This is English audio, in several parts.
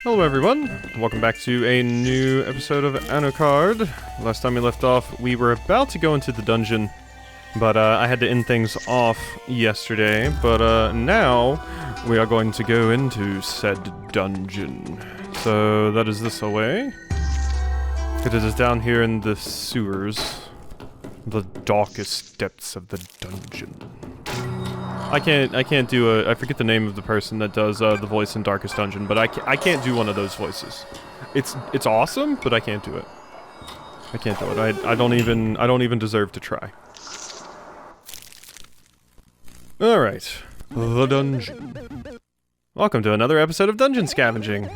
Hello everyone, welcome back to a new episode of Anuchard. Last time we left off, we were about to go into the dungeon, but I had to end things off yesterday, but now we are going to go into said dungeon. So that is this away. It is down here in the sewers, the darkest depths of the dungeon. I can't do I forget the name of the person that does the voice in Darkest Dungeon, but I can't do one of those voices. It's awesome, but I can't do it. I can't do it. I don't even deserve to try. All right, the dungeon. Welcome to another episode of Dungeon Scavenging.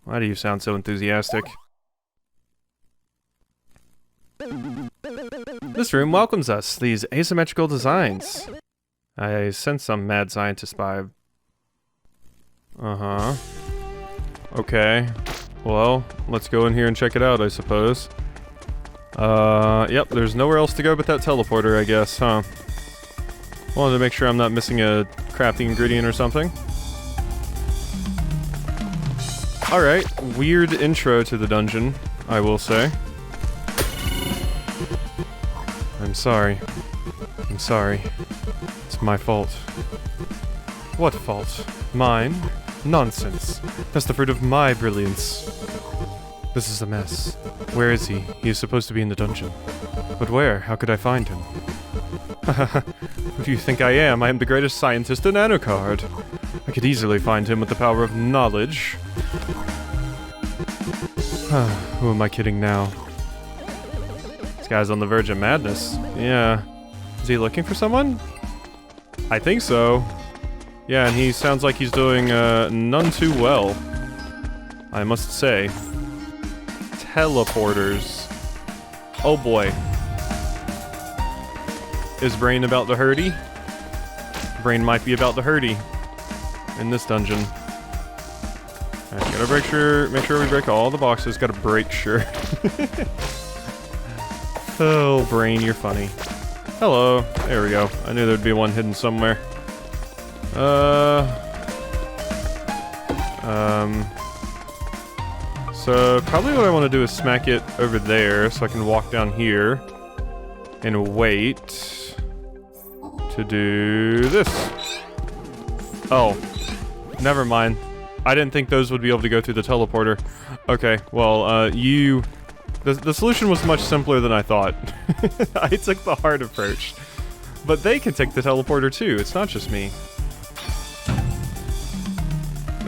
Why do you sound so enthusiastic? This room welcomes us. These asymmetrical designs. I sense some mad scientist vibe. Uh-huh. Okay. Well, let's go in here and check it out, I suppose. Yep, there's nowhere else to go but that teleporter, I guess, huh? Wanted to make sure I'm not missing a crafting ingredient or something. Alright, weird intro to the dungeon, I will say. I'm sorry. I'm sorry. It's my fault. What fault? Mine? Nonsense. That's the fruit of my brilliance. This is a mess. Where is he? He is supposed to be in the dungeon. But where? How could I find him? Who do you think I am? I am the greatest scientist in Anuchard. I could easily find him with the power of knowledge. Who am I kidding now? This guy's on the verge of madness. Yeah. Is he looking for someone? I think so. Yeah, and he sounds like he's doing none too well, I must say. Teleporters. Oh boy. Is Brain about to hurty? Brain might be about to hurty in this dungeon. Alright, gotta make sure we break all the boxes. Gotta break sure. Oh, Brain, you're funny. Hello. There we go. I knew there'd be one hidden somewhere. So probably what I want to do is smack it over there so I can walk down here and wait to do this. Oh, never mind. I didn't think those would be able to go through the teleporter. Okay, well, The solution was much simpler than I thought. I took the hard approach. But they can take the teleporter too, it's not just me.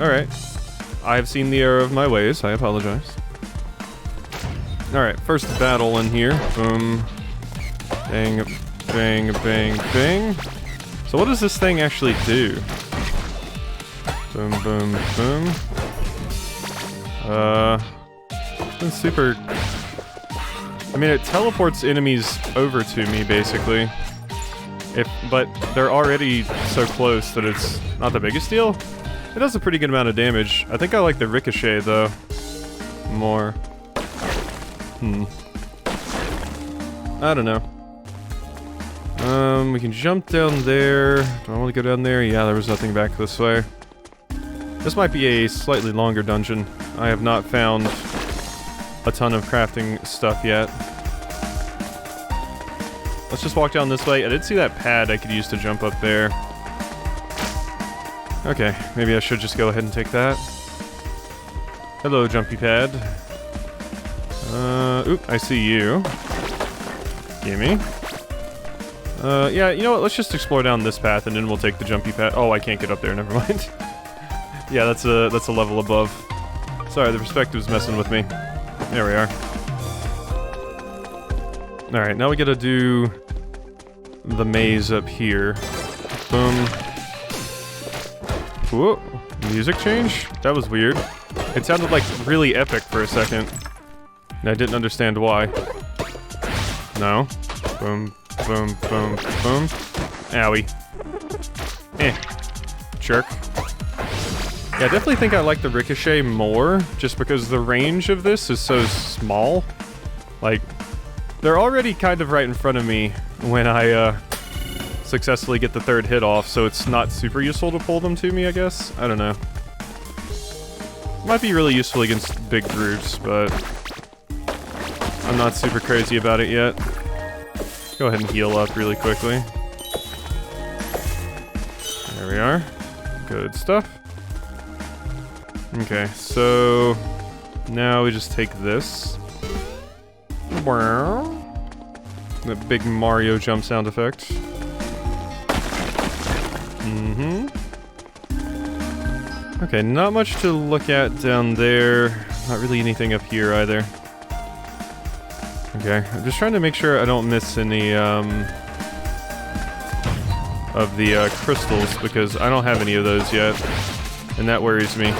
Alright. I've seen the error of my ways, I apologize. Alright, first battle in here. Boom. Bang, bang, bang, bang. So what does this thing actually do? Boom, boom, boom. It's been super... I mean, it teleports enemies over to me, basically. But they're already so close that it's not the biggest deal. It does a pretty good amount of damage. I think I like the ricochet, though, more. I don't know. We can jump down there. Do I want to go down there? Yeah, there was nothing back this way. This might be a slightly longer dungeon. I have not found a ton of crafting stuff yet. Let's just walk down this way. I did see that pad I could use to jump up there. Okay, maybe I should just go ahead and take that. Hello, jumpy pad. Oop, I see you. Gimme. Yeah, you know what? Let's just explore down this path and then we'll take the jumpy pad. Oh, I can't get up there, never mind. Yeah, that's a level above. Sorry, the perspective's messing with me. There we are. Alright, now we gotta do the maze up here. Boom. Whoa. Music change? That was weird. It sounded like really epic for a second. And I didn't understand why. No. Boom, boom, boom, boom. Owie. Jerk. Yeah, I definitely think I like the ricochet more, just because the range of this is so small. Like, they're already kind of right in front of me when I, successfully get the third hit off, so it's not super useful to pull them to me, I guess? I don't know. Might be really useful against big groups, but I'm not super crazy about it yet. Go ahead and heal up really quickly. There we are. Good stuff. Okay, so now we just take this. The big Mario jump sound effect. Okay, not much to look at down there. Not really anything up here either. Okay, I'm just trying to make sure I don't miss any of the crystals, because I don't have any of those yet, and that worries me.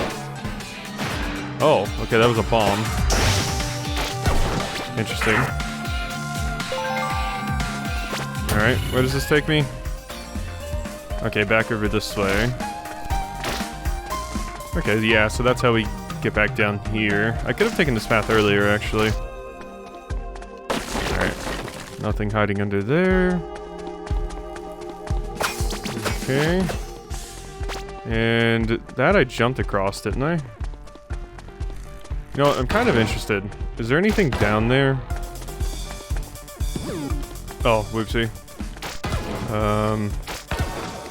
Oh, okay, that was a bomb. Interesting. Alright, where does this take me? Okay, back over this way. Okay, yeah, so that's how we get back down here. I could have taken this path earlier, actually. Alright, nothing hiding under there. Okay. And that I jumped across, didn't I? You know what, I'm kind of interested. Is there anything down there? Oh, whoopsie.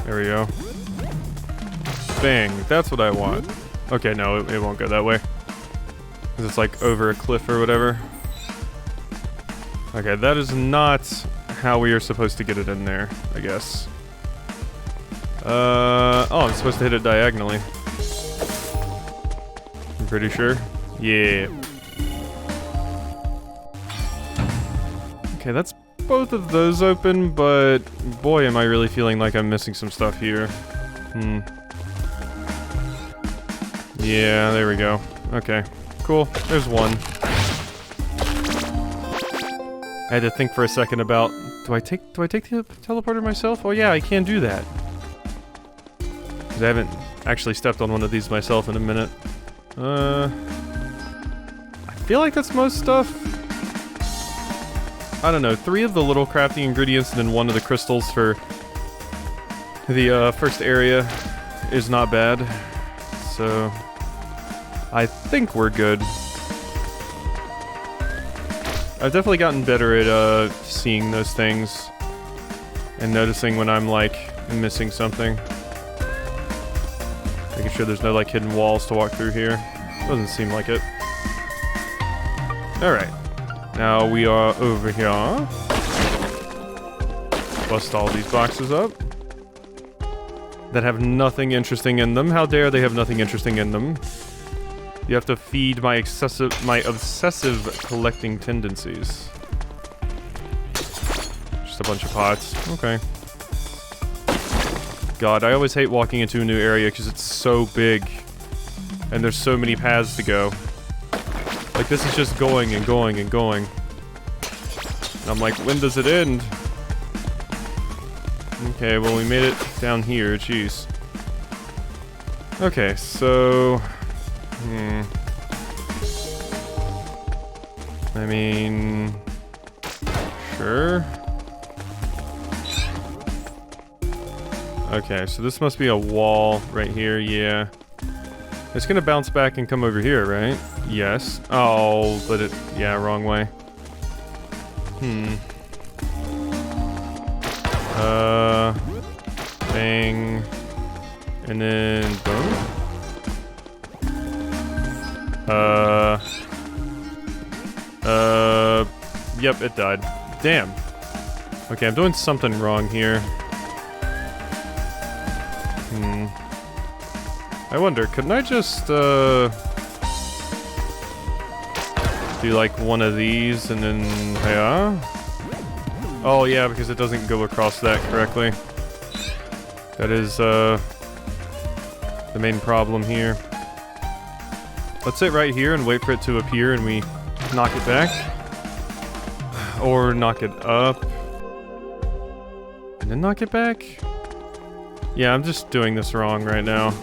There we go. Bang, that's what I want. Okay, no, it won't go that way. 'Cause it's like over a cliff or whatever. Okay, that is not how we are supposed to get it in there, I guess. Oh, I'm supposed to hit it diagonally. I'm pretty sure. Yeah. Okay, that's both of those open, but boy, am I really feeling like I'm missing some stuff here. Yeah, there we go. Okay, cool. There's one. I had to think for a second about, do I take the teleporter myself? Oh yeah, I can do that. Because I haven't actually stepped on one of these myself in a minute. I feel like that's most stuff. I don't know, 3 of the little crafting ingredients and then 1 of the crystals for the first area is not bad. So I think we're good. I've definitely gotten better at seeing those things and noticing when I'm like missing something. Making sure there's no like hidden walls to walk through here. Doesn't seem like it. Alright. Now we are over here. Bust all these boxes up that have nothing interesting in them. How dare they have nothing interesting in them? You have to feed my obsessive collecting tendencies. Just a bunch of pots. Okay. God, I always hate walking into a new area because it's so big. And there's so many paths to go. Like, this is just going and going and going. And I'm like, when does it end? Okay, well, we made it down here. Jeez. Okay, so... I mean... Sure. Okay, so this must be a wall right here, yeah. It's gonna bounce back and come over here, right? Yes. Oh, but it... yeah, wrong way. Bang. And then... boom. Yep, it died. Damn. Okay, I'm doing something wrong here. I wonder, couldn't I just, do like one of these and then, yeah? Oh yeah, because it doesn't go across that correctly. That is, the main problem here. Let's sit right here and wait for it to appear and we knock it back. Or knock it up. And then knock it back? Yeah, I'm just doing this wrong right now.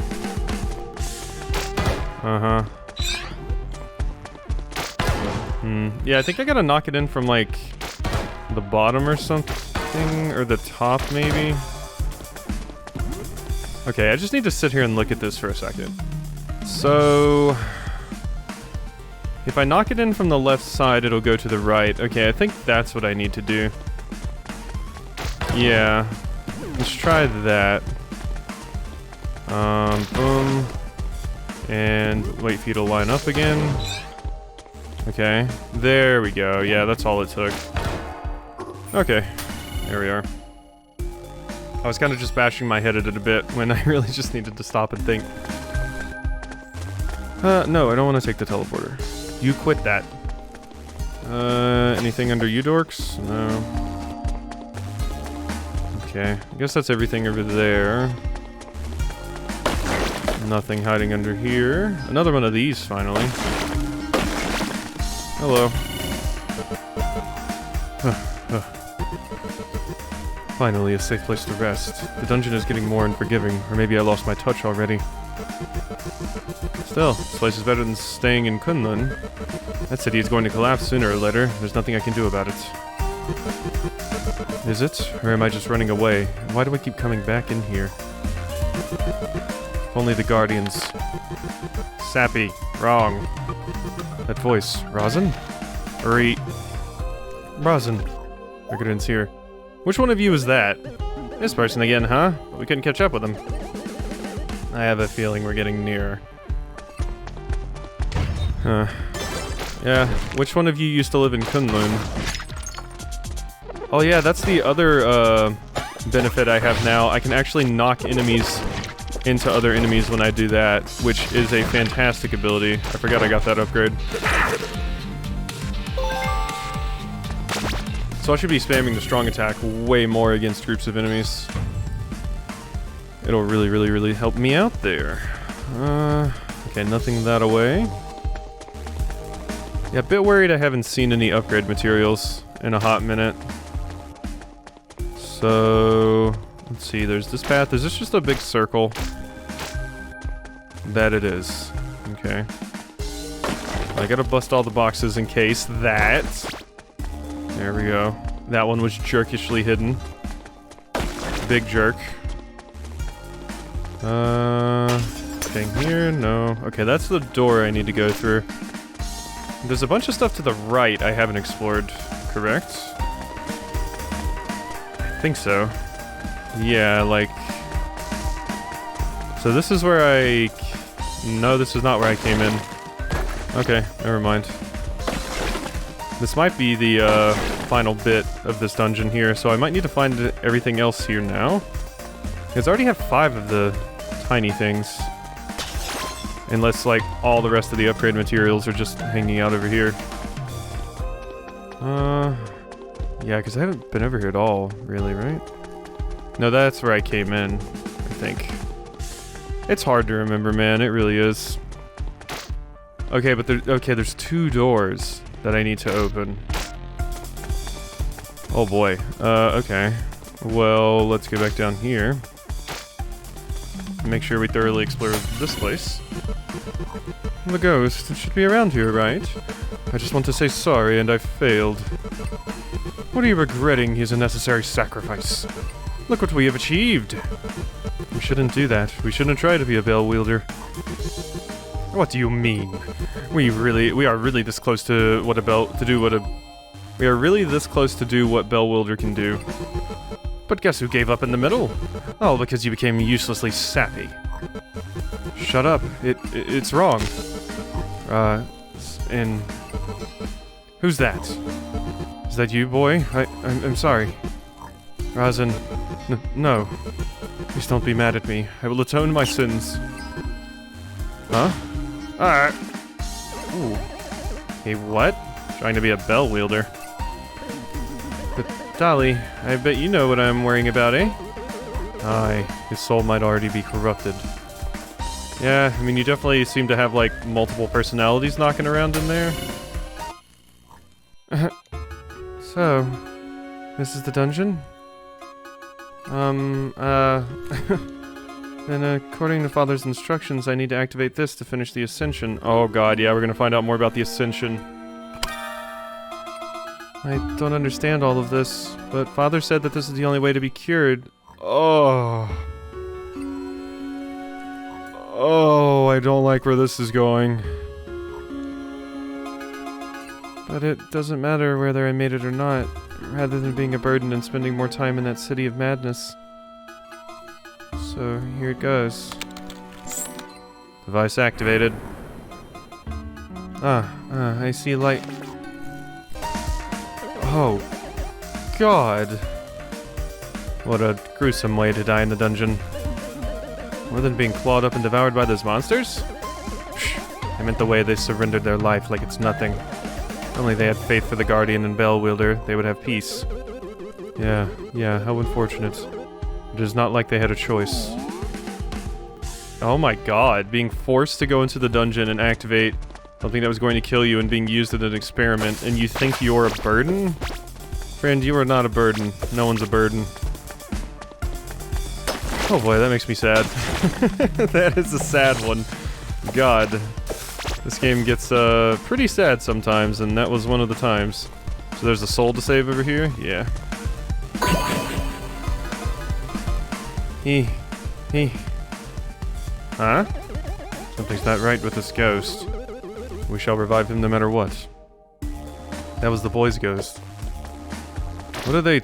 Yeah, I think I gotta knock it in from, like, the bottom or something, or the top, maybe? Okay, I just need to sit here and look at this for a second. So... If I knock it in from the left side, it'll go to the right. Okay, I think that's what I need to do. Yeah. Let's try that. Boom. And wait for you to line up again. Okay. There we go. Yeah, that's all it took. Okay. There we are. I was kind of just bashing my head at it a bit when I really just needed to stop and think. No, I don't want to take the teleporter. You quit that. Anything under you dorks? No. Okay, I guess that's everything over there. Nothing hiding under here. Another one of these, finally. Hello. Finally, a safe place to rest. The dungeon is getting more unforgiving, or maybe I lost my touch already. Still, this place is better than staying in Kunlun. That city is going to collapse sooner or later. There's nothing I can do about it. Is it? Or am I just running away? Why do I keep coming back in here? If only the guardians. Sappy. Wrong. That voice. Rasen? Rasen. Recordance here. Which one of you is that? This person again, huh? We couldn't catch up with him. I have a feeling we're getting nearer. Huh. Yeah, which one of you used to live in Kunlun? Oh yeah, that's the other benefit I have now. I can actually knock enemies into other enemies when I do that, which is a fantastic ability. I forgot I got that upgrade. So I should be spamming the strong attack way more against groups of enemies. It'll really help me out there. Okay, nothing that away. Yeah, a bit worried I haven't seen any upgrade materials in a hot minute. So, let's see, there's this path. Is this just a big circle? That it is. Okay. I gotta bust all the boxes in case that. There we go. That one was jerkishly hidden. Big jerk. Thing here? No. Okay, that's the door I need to go through. There's a bunch of stuff to the right I haven't explored, correct? I think so. Yeah, like... So this is where I... No, this is not where I came in. Okay, never mind. This might be the final bit of this dungeon here, so I might need to find everything else here now. Because I already have 5 of the tiny things. Unless, like, all the rest of the upgrade materials are just hanging out over here. Yeah, because I haven't been over here at all, really, right? No, that's where I came in, I think. It's hard to remember, man, it really is. Okay, but there's 2 doors that I need to open. Oh boy, okay. Well, let's go back down here. Make sure we thoroughly explore this place. The ghost, it should be around here, right? I just want to say sorry and I've failed. What are you regretting? He's a necessary sacrifice. Look what we have achieved! We shouldn't do that. We shouldn't try to be a Bellwielder. What do you mean? We are really this close to what we are really this close to do what Bellwielder can do. But guess who gave up in the middle? Oh, because you became uselessly sappy. Shut up. It's wrong. And... Who's that? Is that you, boy? I'm sorry. Rasen. No. Please don't be mad at me. I will atone my sins. Huh? Alright. Ooh. Hey, what? Trying to be a Bellwielder. But, Dolly, I bet you know what I'm worrying about, eh? Aye, his soul might already be corrupted. Yeah, I mean, you definitely seem to have, like, multiple personalities knocking around in there. So, this is the dungeon? Then according to Father's instructions, I need to activate this to finish the Ascension. Oh god, yeah, we're gonna find out more about the Ascension. I don't understand all of this, but Father said that this is the only way to be cured. Oh. Oh, I don't like where this is going. But it doesn't matter whether I made it or not, rather than being a burden and spending more time in that city of madness. So, here it goes. Device activated. I see light. Oh, God. What a gruesome way to die in the dungeon. More than being clawed up and devoured by those monsters? I meant the way they surrendered their life like it's nothing. If only they had faith for the Guardian and Bellwielder, they would have peace. Yeah, how unfortunate. It is not like they had a choice. Oh my God, being forced to go into the dungeon and activate something that was going to kill you and being used in an experiment, and you think you're a burden? Friend, you are not a burden. No one's a burden. Oh boy, that makes me sad. That is a sad one. God. This game gets pretty sad sometimes, and that was one of the times. So there's a soul to save over here? Yeah. Huh? Something's not right with this ghost. We shall revive him no matter what. That was the boy's ghost. What are they...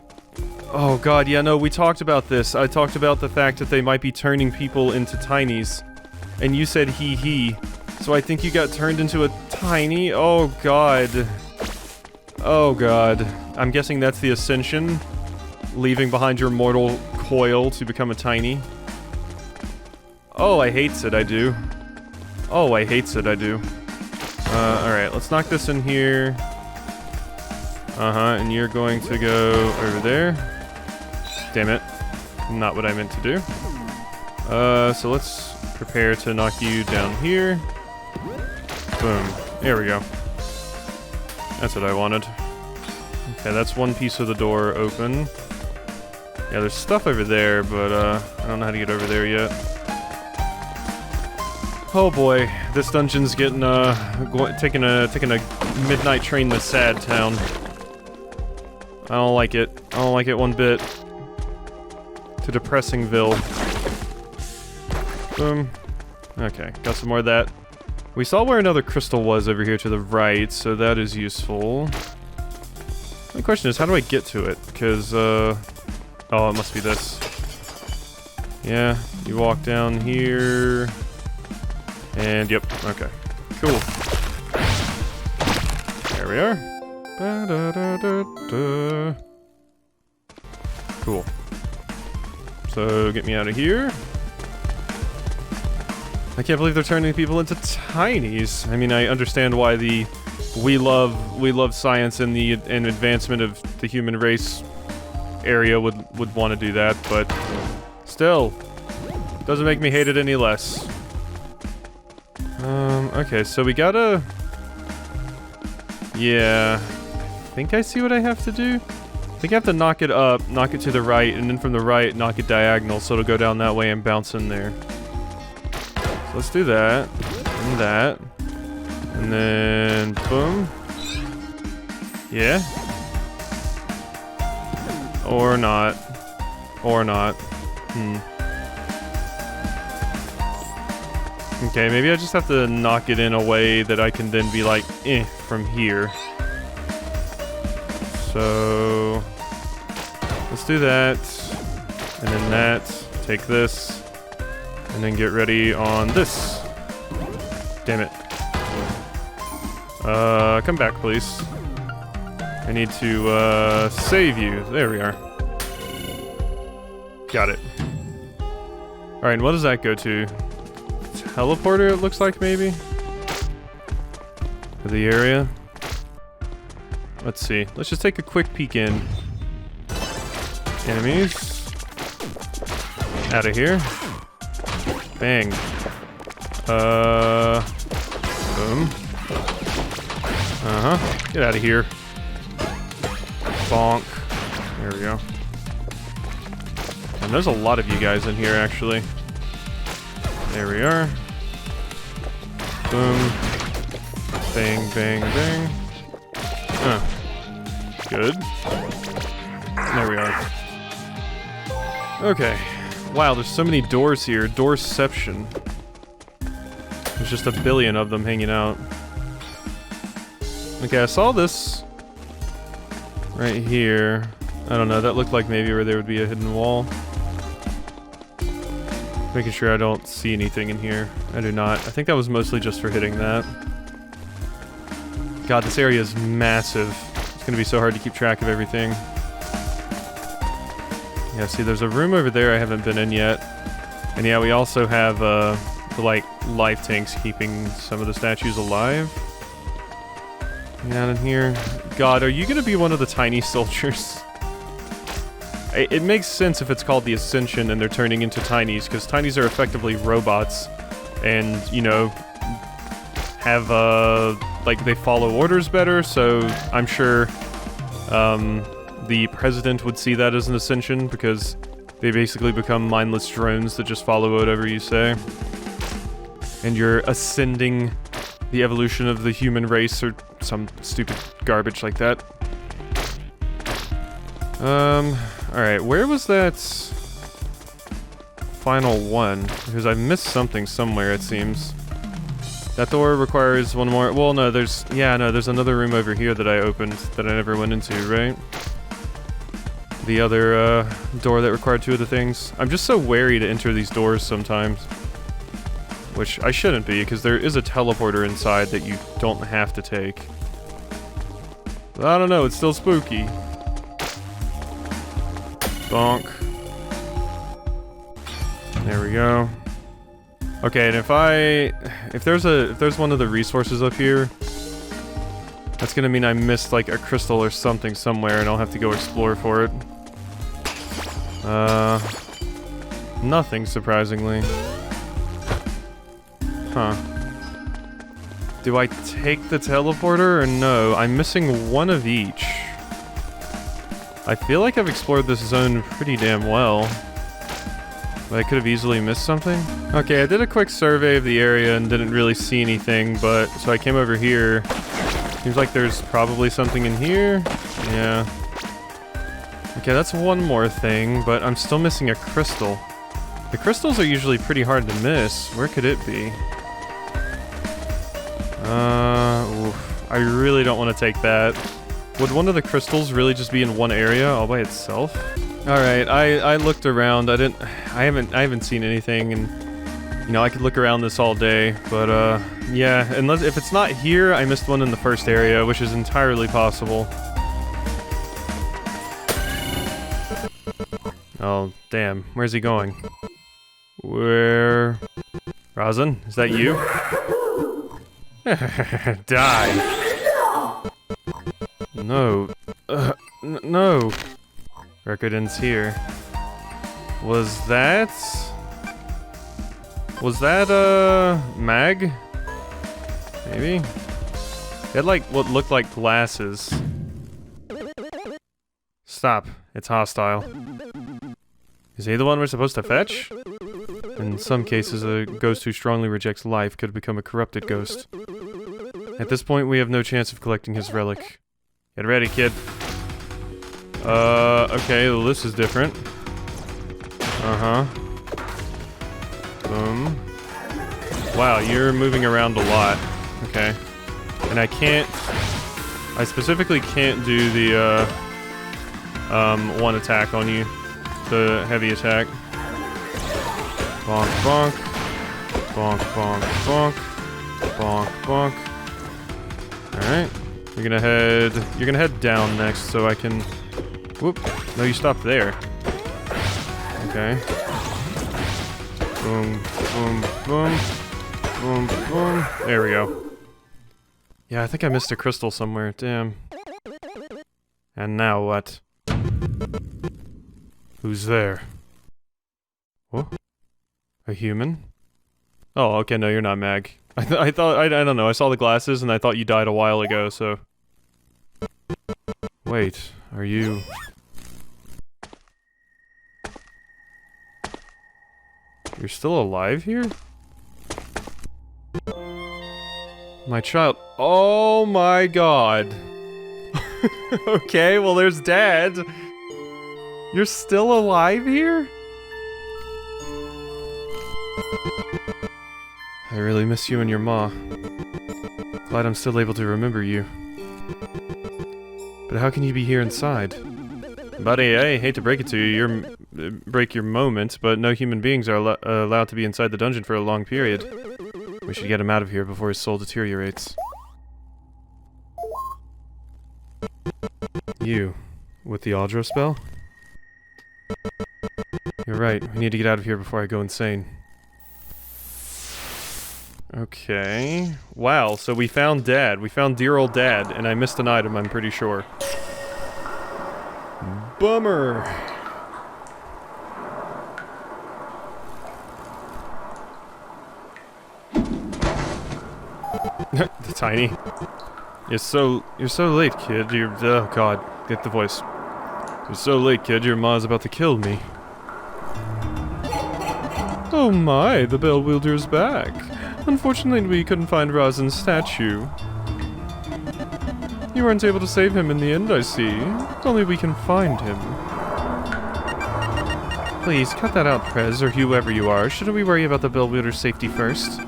Oh God, yeah, no, we talked about this. I talked about the fact that they might be turning people into tinies. And you said he. So I think you got turned into a tiny? Oh God. Oh God. I'm guessing that's the Ascension. Leaving behind your mortal coil to become a tiny. Oh, I hates it, I do. Oh, I hates it, I do. Alright, let's knock this in here. And you're going to go over there. Damn it. Not what I meant to do. So let's prepare to knock you down here. Boom. There we go. That's what I wanted. Okay, that's one piece of the door open. Yeah, there's stuff over there, but I don't know how to get over there yet. Oh boy, this dungeon's getting taking a midnight train to Sad Town. I don't like it. I don't like it one bit. To Depressingville. Boom. Okay, got some more of that. We saw where another crystal was over here to the right, so that is useful. The question is, how do I get to it? Because, oh, it must be this. Yeah, you walk down here. And, yep, okay. Cool. There we are. Ba-da-da-da-da. Cool. So, get me out of here. I can't believe they're turning people into tinies. I mean, I understand why we love science and the advancement of the human race area would want to do that, but still, doesn't make me hate it any less. Okay, so we gotta... Yeah, I think I see what I have to do. I think I have to knock it up, knock it to the right, and then from the right, knock it diagonal, so it'll go down that way and bounce in there. So let's do that, and that, and then boom. Yeah. Or not. Or not. Okay, maybe I just have to knock it in a way that I can then be like, from here. So... let's do that. And then that. Take this. And then get ready on this. Damn it. Come back, please. I need to, save you. There we are. Got it. Alright, what does that go to? Teleporter, it looks like, maybe? For the area? Let's see. Let's just take a quick peek in. Enemies. Out of here. Bang. Boom. Get out of here. Bonk. There we go. And there's a lot of you guys in here, actually. There we are. Boom. Bang, bang, bang. Good. There we are. Okay. Wow, there's so many doors here. Doorception. There's just a billion of them hanging out. Okay, I saw this right here. I don't know, that looked like maybe where there would be a hidden wall. Making sure I don't see anything in here. I do not. I think that was mostly just for hitting that. God, this area is massive. It's gonna be so hard to keep track of everything. Yeah, see, there's a room over there I haven't been in yet. And yeah, we also have, the, like, life tanks keeping some of the statues alive. Down in here. God, are you gonna be one of the tiny soldiers? It makes sense if it's called the Ascension and they're turning into tinies, because tinies are effectively robots. And, you know, have, like, they follow orders better, so I'm sure, the president would see that as an Ascension, because they basically become mindless drones that just follow whatever you say. And you're ascending the evolution of the human race, or some stupid garbage like that. Alright, where was that final one? Because I missed something somewhere, it seems. That door requires one more. Well, no, there's another room over here that I opened that I never went into, right? The other, door that required 2 of the things. I'm just so wary to enter these doors sometimes. Which I shouldn't be, because there is a teleporter inside that you don't have to take. But I don't know, it's still spooky. Bonk. There we go. Okay, and if there's one of the resources up here, that's gonna mean I missed like a crystal or something somewhere, and I'll have to go explore for it. Nothing, surprisingly. Huh. Do I take the teleporter or no? I'm missing one of each. I feel like I've explored this zone pretty damn well. But I could have easily missed something. Okay, I did a quick survey of the area and didn't really see anything, but so I came over here. Seems like there's probably something in here. Yeah. Okay, that's one more thing, but I'm still missing a crystal. The crystals are usually pretty hard to miss. Where could it be? Oof. I really don't want to take that. Would one of the crystals really just be in one area all by itself? Alright, I looked around. I haven't seen anything, and you know, I could look around this all day, but yeah, unless if it's not here, I missed one in the first area, which is entirely possible. Oh, damn. Where's he going? Where? Rasen, is that you? Die! No. No! Record ends here. Was that, Mag? Maybe? They had, like, what looked like glasses. Stop. It's hostile. Is he the one we're supposed to fetch? In some cases, a ghost who strongly rejects life could become a corrupted ghost. At this point, we have no chance of collecting his relic. Get ready, kid. Okay, well, this is different. Boom. Wow, you're moving around a lot. Okay. And I specifically can't do the, one attack on you. The heavy attack. Bonk, bonk. Bonk, bonk, bonk. Bonk, bonk. Alright. You're gonna head down next so I can... Whoop. No, you stopped there. Okay. Boom, boom, boom. Boom, boom. There we go. Yeah, I think I missed a crystal somewhere. Damn. And now what? Who's there? What? A human? Oh, okay, no, you're not Mag. I thought, I don't know, I saw the glasses and I thought you died a while ago, so... Wait, are you... You're still alive here? My child... Oh my god! Okay, well there's Dad! You're still alive here? I really miss you and your ma. Glad I'm still able to remember you. But how can you be here inside? Buddy, I hate to break it to you, break your moment, but no human beings are allowed to be inside the dungeon for a long period. We should get him out of here before his soul deteriorates. You, with the Audros Bell? You're right, we need to get out of here before I go insane. Okay. Wow, so we found Dad. We found dear old Dad, and I missed an item, I'm pretty sure. Bummer! The tiny. You're so late, kid. Oh god, get the voice. You're so late, kid. Your ma's about to kill me. Oh my, the Bellwielder's back. Unfortunately, we couldn't find Rasen's statue. You weren't able to save him in the end, I see. If only we can find him. Please, cut that out, Prez, or whoever you are. Shouldn't we worry about the Bellwielder's safety first?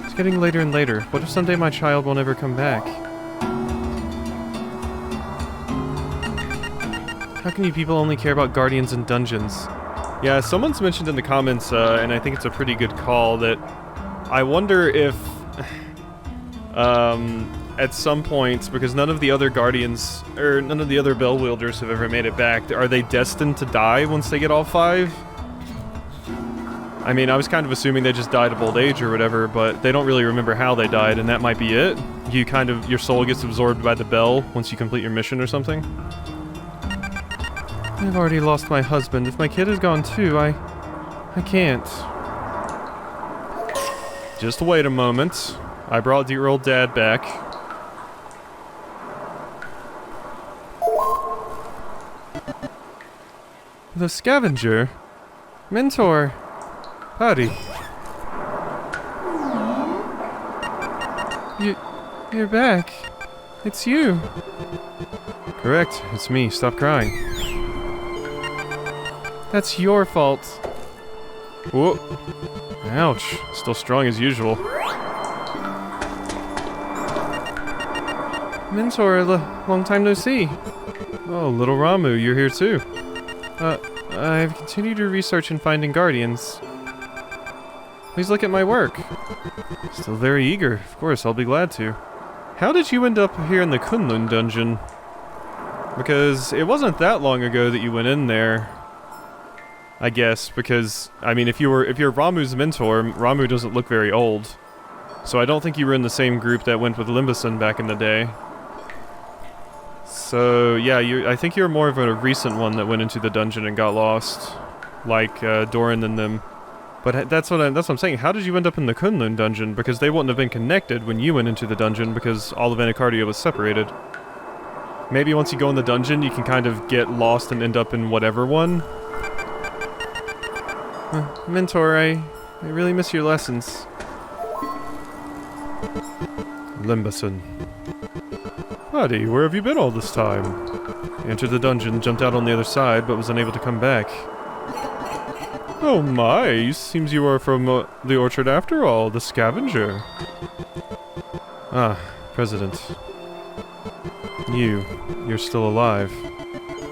It's getting later and later. What if someday my child won't ever come back? How can you people only care about guardians and dungeons? Yeah, someone's mentioned in the comments, and I think it's a pretty good call, that I wonder if, at some point, because none of the other guardians, or none of the other Bellwielders have ever made it back, are they destined to die once they get all 5? I mean, I was kind of assuming they just died of old age or whatever, but they don't really remember how they died, and that might be it. Your soul gets absorbed by the bell once you complete your mission or something. I've already lost my husband. If my kid is gone too, I can't. Just wait a moment. I brought dear old Dad back. The scavenger? Mentor? Pati. You're back. It's you. Correct. It's me. Stop crying. That's your fault. Whoa. Ouch. Still strong as usual. Mentor, long time no see. Oh, little Ramu, you're here too. I've continued your research in finding guardians. Please look at my work. Still very eager. Of course, I'll be glad to. How did you end up here in the Kunlun dungeon? Because it wasn't that long ago that you went in there. I guess, because, I mean, if you're Ramu's mentor, Ramu doesn't look very old. So I don't think you were in the same group that went with Limbeson back in the day. So, yeah, I think you're more of a recent one that went into the dungeon and got lost. Like, Doran and them. But that's what I'm saying. How did you end up in the Kunlun dungeon? Because they wouldn't have been connected when you went into the dungeon because all of Anuchardia was separated. Maybe once you go in the dungeon, you can kind of get lost and end up in whatever one. Mentor, I really miss your lessons. Limbeson. Pati, where have you been all this time? Entered the dungeon, jumped out on the other side, but was unable to come back. Oh my, seems you are from the orchard after all, the scavenger. Ah, President. You're still alive.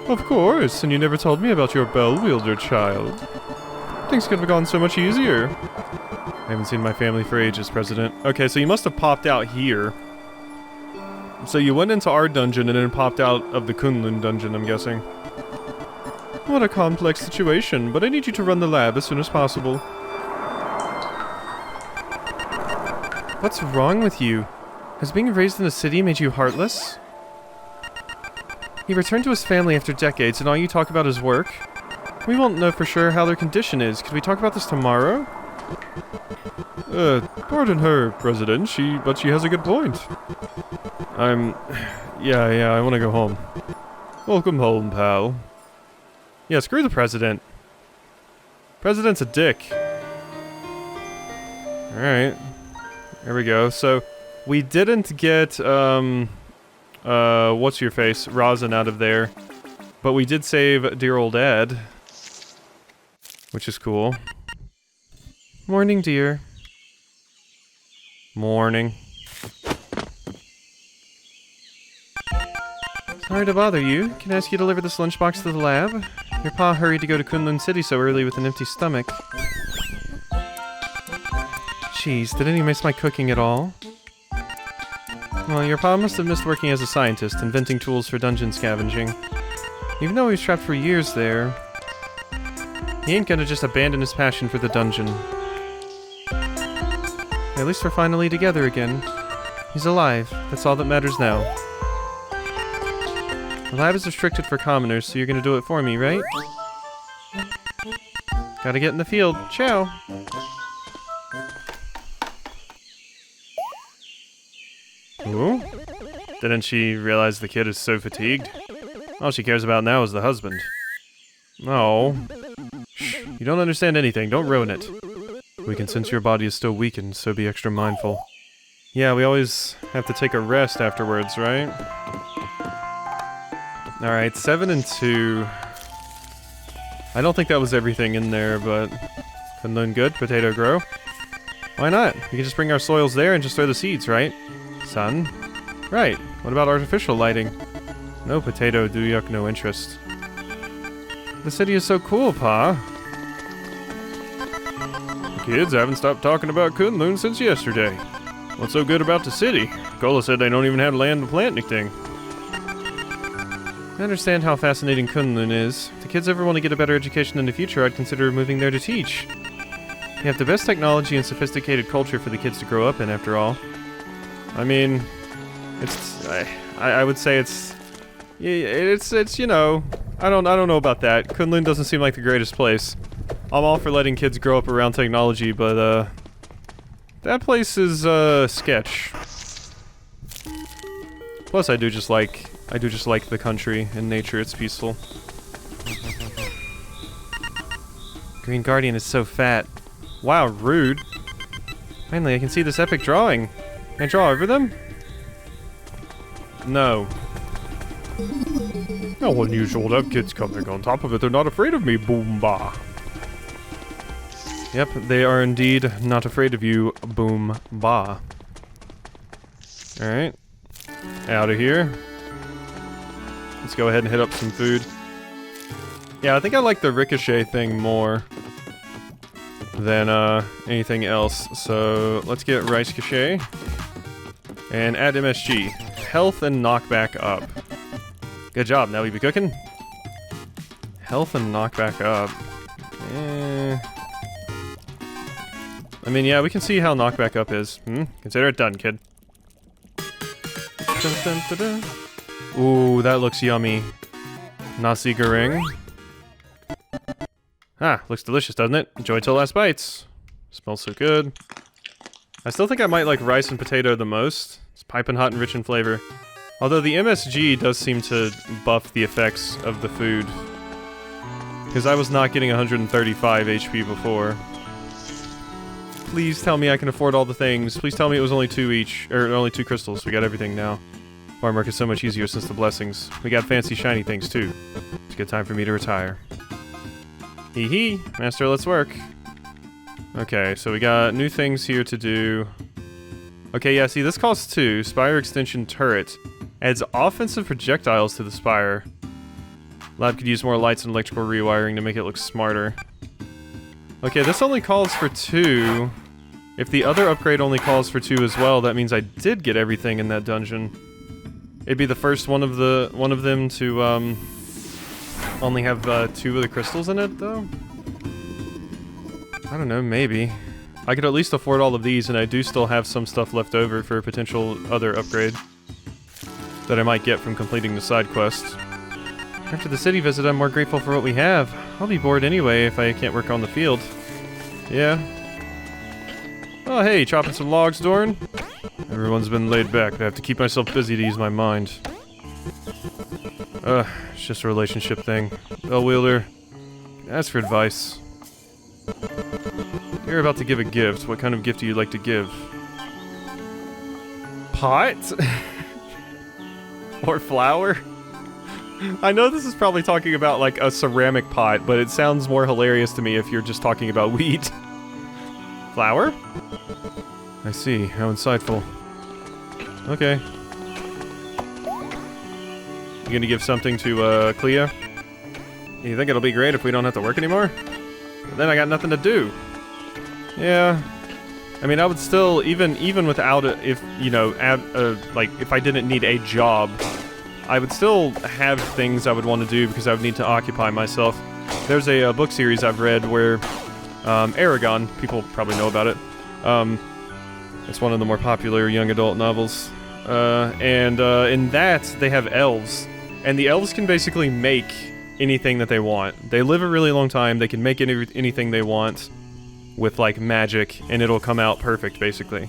Of course, and you never told me about your Bellwielder child. Things could have gone so much easier. I haven't seen my family for ages, President. Okay, so you must have popped out here. So you went into our dungeon and then popped out of the Kunlun dungeon, I'm guessing. What a complex situation, but I need you to run the lab as soon as possible. What's wrong with you? Has being raised in a city made you heartless? He returned to his family after decades and all you talk about is work? We won't know for sure how their condition is. Could we talk about this tomorrow? Pardon her, President, but she has a good point. Yeah, I want to go home. Welcome home, pal. Yeah, screw the President. President's a dick. Alright. There we go. So, we didn't get, what's-your-face, Rasen out of there. But we did save dear old Ed. Which is cool. Morning, dear. Sorry to bother you. Can I ask you to deliver this lunchbox to the lab? Your pa hurried to go to Kunlun City so early with an empty stomach. Jeez, did any miss my cooking at all? Well, your pa must have missed working as a scientist, inventing tools for dungeon scavenging. Even though he was trapped for years there, he ain't gonna just abandon his passion for the dungeon. At least we're finally together again. He's alive. That's all that matters now. The lab is restricted for commoners, so you're gonna do it for me, right? Gotta get in the field. Ciao! Ooh? Didn't she realize the kid is so fatigued? All she cares about now is the husband. Oh. Shh, you don't understand anything. Don't ruin it. We can sense your body is still weakened, so be extra mindful. Yeah, we always have to take a rest afterwards, right? Alright, 7 and 2. I don't think that was everything in there, but... Kunlun good, potato grow. Why not? We can just bring our soils there and just throw the seeds, right? Sun? Right. What about artificial lighting? No potato, duyuk, no interest. The city is so cool, Pa. The kids haven't stopped talking about Kunlun since yesterday. What's so good about the city? Kola said they don't even have land to plant anything. I understand how fascinating Kunlun is. If the kids ever want to get a better education in the future, I'd consider moving there to teach. You have the best technology and sophisticated culture for the kids to grow up in, after all. I mean, it's... I would say it's, you know... I don't know about that. Kunlun doesn't seem like the greatest place. I'm all for letting kids grow up around technology, but, that place is, sketch. Plus, I do just like the country and nature. It's peaceful. Green Guardian is so fat. Wow, rude. Finally, I can see this epic drawing. Can I draw over them? No. How unusual to have kids coming on top of it. They're not afraid of me, Boomba. Yep, they are indeed not afraid of you, Boomba. Alright. Out of here. Let's go ahead and hit up some food. Yeah, I think I like the ricochet thing more than anything else. So let's get rice cachet and add MSG. Health and knockback up. Good job, now we be cooking. Health and knockback up. I mean, yeah, we can see how knockback up is. Consider it done, kid. Dun, dun, dun, dun. Ooh, that looks yummy. Nasi goreng. Ah, looks delicious, doesn't it? Enjoy till last bites. Smells so good. I still think I might like rice and potato the most. It's piping hot and rich in flavor. Although the MSG does seem to buff the effects of the food. Because I was not getting 135 HP before. Please tell me I can afford all the things. Please tell me it was only 2 each, or only 2 crystals. We got everything now. Farm work is so much easier since the blessings. We got fancy shiny things too. It's a good time for me to retire. Hee hee, Master, let's work. Okay, so we got new things here to do. Okay, yeah, see, this costs 2. Spire extension turret. Adds offensive projectiles to the spire. Lab could use more lights and electrical rewiring to make it look smarter. Okay, this only calls for 2. If the other upgrade only calls for 2 as well, that means I did get everything in that dungeon. It'd be the first one of them to only have 2 of the crystals in it, though? I don't know, maybe. I could at least afford all of these, and I do still have some stuff left over for a potential other upgrade that I might get from completing the side quest. After the city visit, I'm more grateful for what we have. I'll be bored anyway if I can't work on the field. Yeah. Oh hey, chopping some logs, Dorn? Everyone's been laid back, but I have to keep myself busy to use my mind. It's just a relationship thing. Bellwielder, ask for advice. You're about to give a gift. What kind of gift do you like to give? Pot? Or flour? I know this is probably talking about like a ceramic pot, but it sounds more hilarious to me if you're just talking about wheat. Flour? I see. How insightful. Okay. You gonna give something to, Clea? You think it'll be great if we don't have to work anymore? But then I got nothing to do. Yeah. I mean, I would still, even without it, if, you know, like, if I didn't need a job, I would still have things I would want to do because I would need to occupy myself. There's a book series I've read where, Aragon, people probably know about it. It's one of the more popular young adult novels. In that, they have elves. And the elves can basically make anything that they want. They live a really long time, they can make anything they want with, like, magic, and it'll come out perfect, basically.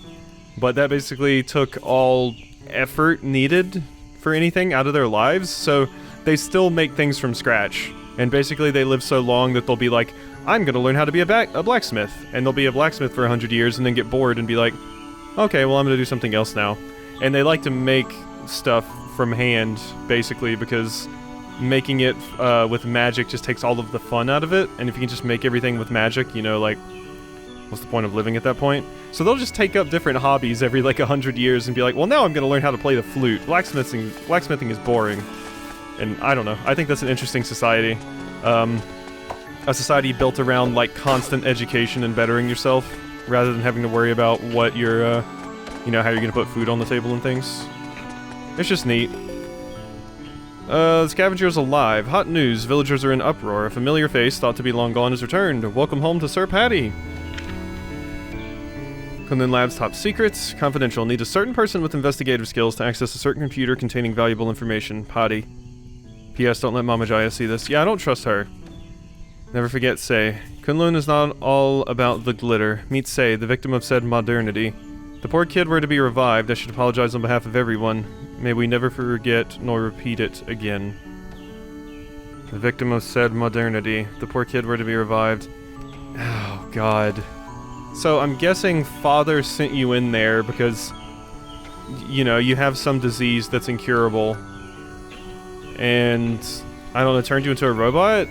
But that basically took all effort needed for anything out of their lives, so they still make things from scratch. And basically they live so long that they'll be like, I'm gonna learn how to be a blacksmith. And they'll be a blacksmith for 100 years and then get bored and be like, okay, well, I'm gonna do something else now. And they like to make stuff from hand, basically, because making it with magic just takes all of the fun out of it. And if you can just make everything with magic, you know, like, what's the point of living at that point? So they'll just take up different hobbies every, like, 100 years and be like, well, now I'm gonna learn how to play the flute. Blacksmithing is boring. And I don't know. I think that's an interesting society. A society built around, like, constant education and bettering yourself, rather than having to worry about what you're, you know, how you're gonna put food on the table and things. It's just neat. The scavenger's alive. Hot news. Villagers are in uproar. A familiar face, thought to be long gone, has returned. Welcome home to Sir Pati. Kunlun Lab's top secrets. Confidential. Need a certain person with investigative skills to access a certain computer containing valuable information. Pati. P.S. Don't let Mama Jaya see this. Yeah, I don't trust her. Never forget Say. Kunlun is not all about the glitter. Meet Say, the victim of said modernity. The poor kid were to be revived. I should apologize on behalf of everyone. May we never forget nor repeat it again. The victim of said modernity. The poor kid were to be revived. Oh, God. So I'm guessing Father sent you in there because, you know, you have some disease that's incurable. And, I don't know, turned you into a robot?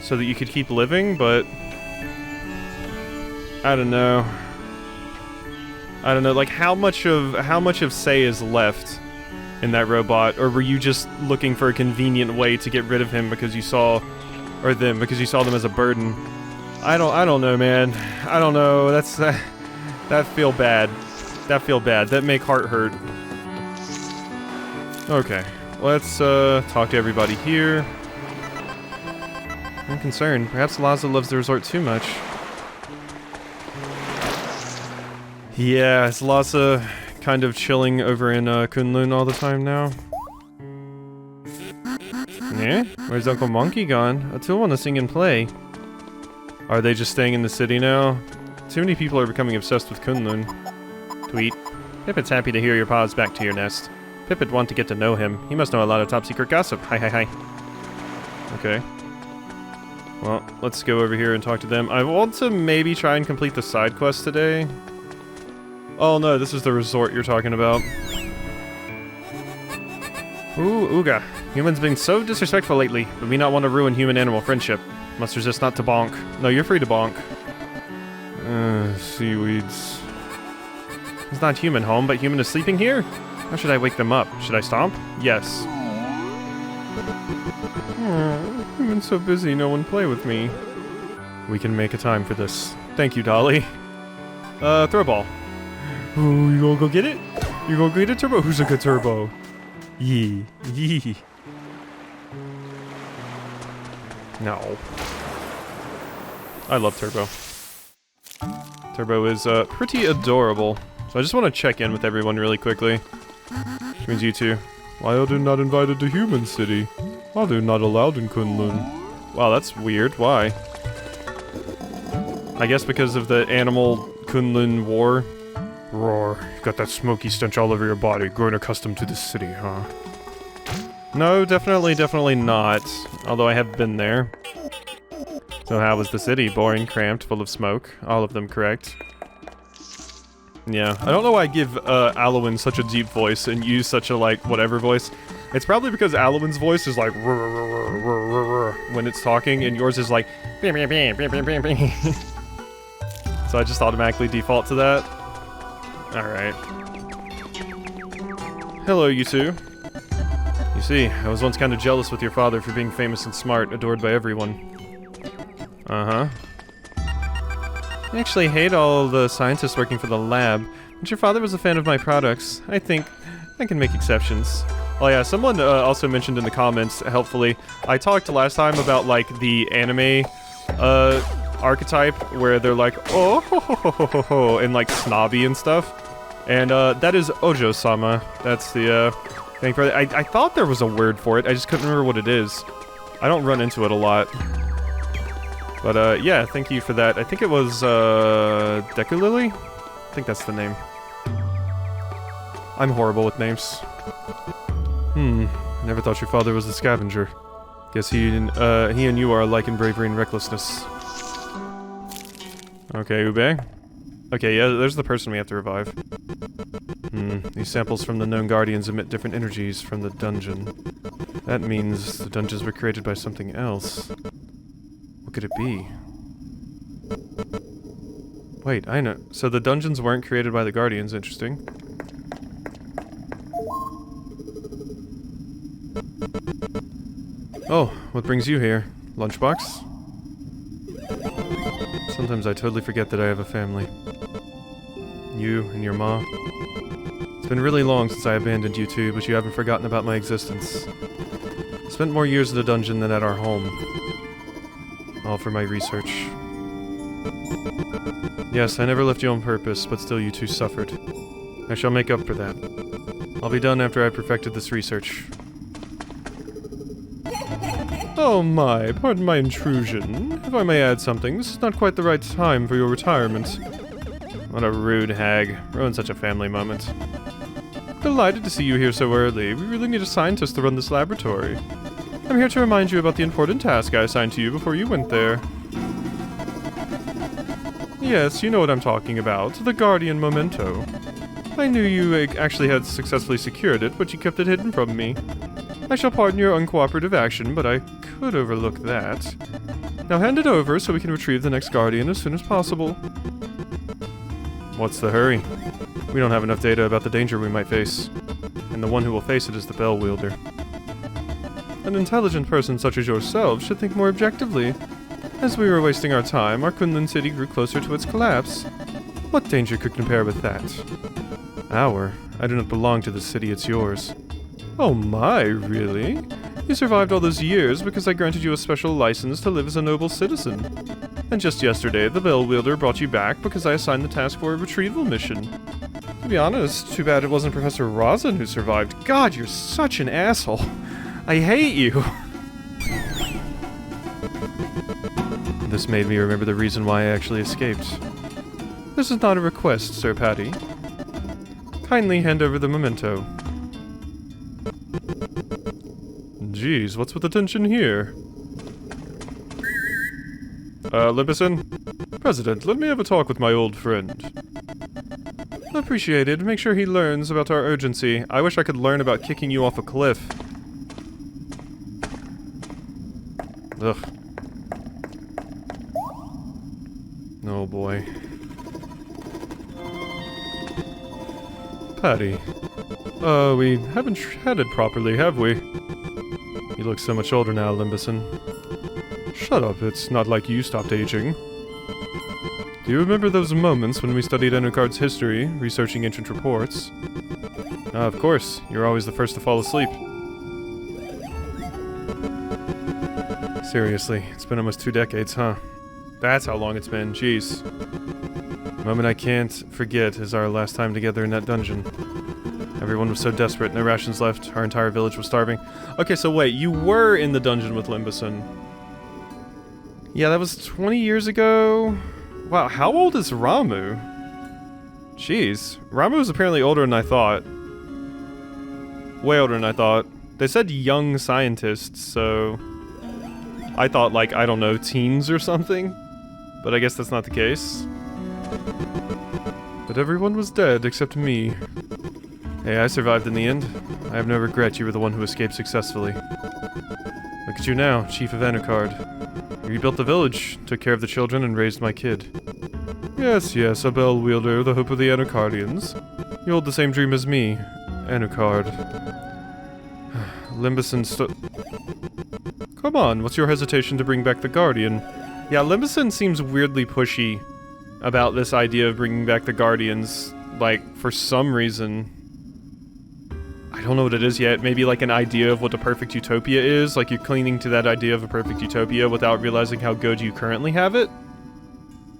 So that you could keep living, but I don't know. Like, how much of Say is left in that robot, or were you just looking for a convenient way to get rid of him because you saw, or them, because you saw them as a burden? I don't know, man. I don't know. That feel bad. That make heart hurt. Okay, let's talk to everybody here. I'm concerned. Perhaps Laza loves the resort too much. Yeah, is Laza kind of chilling over in Kunlun all the time now? Yeah? Where's Uncle Monkey gone? I still want to sing and play. Are they just staying in the city now? Too many people are becoming obsessed with Kunlun. Tweet. Pippet's happy to hear your pa's back to your nest. Pippet want to get to know him. He must know a lot of top-secret gossip. Hi. Okay. Well, let's go over here and talk to them. I want to maybe try and complete the side quest today. Oh no, this is the resort you're talking about. Ooh, Ooga. Humans been so disrespectful lately, but we not want to ruin human-animal friendship. Must resist not to bonk. No, you're free to bonk. Seaweeds. It's not human home, but human is sleeping here? How should I wake them up? Should I stomp? Yes. I've been so busy, no one play with me. We can make a time for this. Thank you, Dolly. Throw ball. Ooh, you gonna go get it? You gonna go get it, Turbo? Who's a good Turbo? Yee. No. I love Turbo. Turbo is, pretty adorable. So I just want to check in with everyone really quickly. Which means you two. Why are they not invited to Human City? Why are they not allowed in Kunlun? Wow, that's weird. Why? I guess because of the animal Kunlun war. Roar. Got that smoky stench all over your body. Grown accustomed to this city, huh? No, definitely not. Although I have been there. So how was the city? Boring, cramped, full of smoke. All of them correct. Yeah, I don't know why I give Alwyn such a deep voice and use such a, like, whatever voice. It's probably because Alwyn's voice is like when it's talking, and yours is like so I just automatically default to that. Alright. Hello, you two. You see, I was once kind of jealous with your father for being famous and smart, adored by everyone. Uh-huh. I actually hate all the scientists working for the lab, but your father was a fan of my products. I think I can make exceptions. Oh yeah, someone also mentioned in the comments, helpfully, I talked last time about, like, the anime, archetype, where they're like, oh, ho, ho, ho, ho, ho, ho, and, like, snobby and stuff. And, that is Ojo-sama. That's the, thing for it. I thought there was a word for it, I just couldn't remember what it is. I don't run into it a lot. But, yeah, thank you for that. I think it was, Dekulili? I think that's the name. I'm horrible with names. Never thought your father was a scavenger. Guess he and you are alike in bravery and recklessness. Okay, Ube. Okay, yeah, there's the person we have to revive. These samples from the known guardians emit different energies from the dungeon. That means the dungeons were created by something else. What could it be? Wait, I know. So the dungeons weren't created by the guardians, interesting. Oh, what brings you here? Lunchbox? Sometimes I totally forget that I have a family. You and your ma. It's been really long since I abandoned you two, but you haven't forgotten about my existence. I spent more years in the dungeon than at our home. All for my research. Yes, I never left you on purpose, but still you two suffered. I shall make up for that. I'll be done after I perfected this research. Oh my, pardon my intrusion. If I may add something, this is not quite the right time for your retirement. What a rude hag. Ruined such a family moment. Delighted to see you here so early. We really need a scientist to run this laboratory. I'm here to remind you about the important task I assigned to you before you went there. Yes, you know what I'm talking about. The Guardian Memento. I knew you actually had successfully secured it, but you kept it hidden from me. I shall pardon your uncooperative action, but I could overlook that. Now hand it over so we can retrieve the next Guardian as soon as possible. What's the hurry? We don't have enough data about the danger we might face. And the one who will face it is the Bellwielder. An intelligent person such as yourself should think more objectively. As we were wasting our time, our Kunlun city grew closer to its collapse. What danger could compare with that? Our? I do not belong to the city, it's yours. Oh my, really? You survived all those years because I granted you a special license to live as a noble citizen. And just yesterday, the Bellwielder brought you back because I assigned the task for a retrieval mission. To be honest, too bad it wasn't Professor Rasen who survived. God, you're such an asshole. I hate you. This made me remember the reason why I actually escaped. This is not a request, Sir Pati. Kindly hand over the memento. Jeez, what's with the tension here? Limpison? President, let me have a talk with my old friend. Appreciated. Make sure he learns about our urgency. I wish I could learn about kicking you off a cliff. Ugh. Oh boy. Pati. We haven't had it properly, have we? You look so much older now, Limbison. Shut up, it's not like you stopped aging. Do you remember those moments when we studied Anuchard's history, researching ancient reports? Of course, you're always the first to fall asleep. Seriously, it's been almost 2 decades, huh? That's how long it's been, jeez. The moment I can't forget is our last time together in that dungeon. Everyone was so desperate, no rations left, our entire village was starving. Okay, so wait, you were in the dungeon with Limbison. Yeah, that was 20 years ago. Wow, how old is Ramu? Jeez, Ramu is apparently older than I thought. Way older than I thought. They said young scientists, so... I thought, like, I don't know, teens or something? But I guess that's not the case. But everyone was dead except me. Hey, I survived in the end. I have no regret you were the one who escaped successfully. Look at you now, Chief of Anuchard. You rebuilt the village, took care of the children, and raised my kid. Yes, yes, a Bellwielder, the hope of the Anuchardians. You hold the same dream as me, Anuchard. Limbison Come on, what's your hesitation to bring back the Guardian? Yeah, Limbison seems weirdly pushy about this idea of bringing back the Guardians, like, for some reason. I don't know what it is yet. Maybe like an idea of what a perfect utopia is, like you're clinging to that idea of a perfect utopia without realizing how good you currently have it.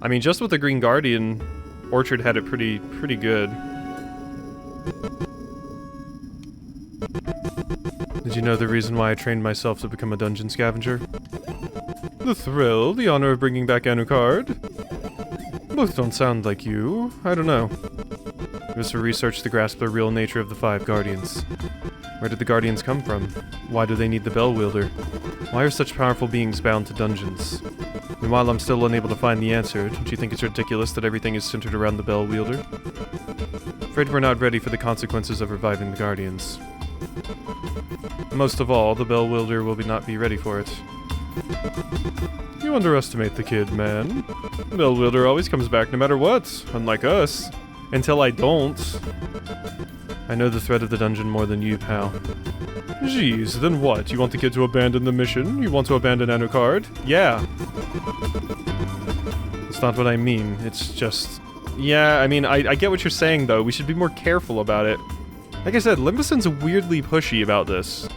I mean, just with the Green Guardian, Orchard had it pretty good. Did you know the reason why I trained myself to become a dungeon scavenger? The thrill, the honor of bringing back Anuchard. Both don't sound like you. I don't know. It was for research to grasp the real nature of the 5 Guardians. Where did the Guardians come from? Why do they need the Bellwielder? Why are such powerful beings bound to dungeons? And while I'm still unable to find the answer, don't you think it's ridiculous that everything is centered around the Bellwielder? Afraid we're not ready for the consequences of reviving the Guardians. Most of all, the Bellwielder will not be ready for it. You underestimate the kid, man. The Bellwielder always comes back no matter what, unlike us. Until I don't. I know the threat of the dungeon more than you, pal. Jeez, then what? You want the kid to abandon the mission? You want to abandon Anuchard? Yeah. That's not what I mean. It's just... Yeah, I mean, I get what you're saying, though. We should be more careful about it. Like I said, Limbison's weirdly pushy about this.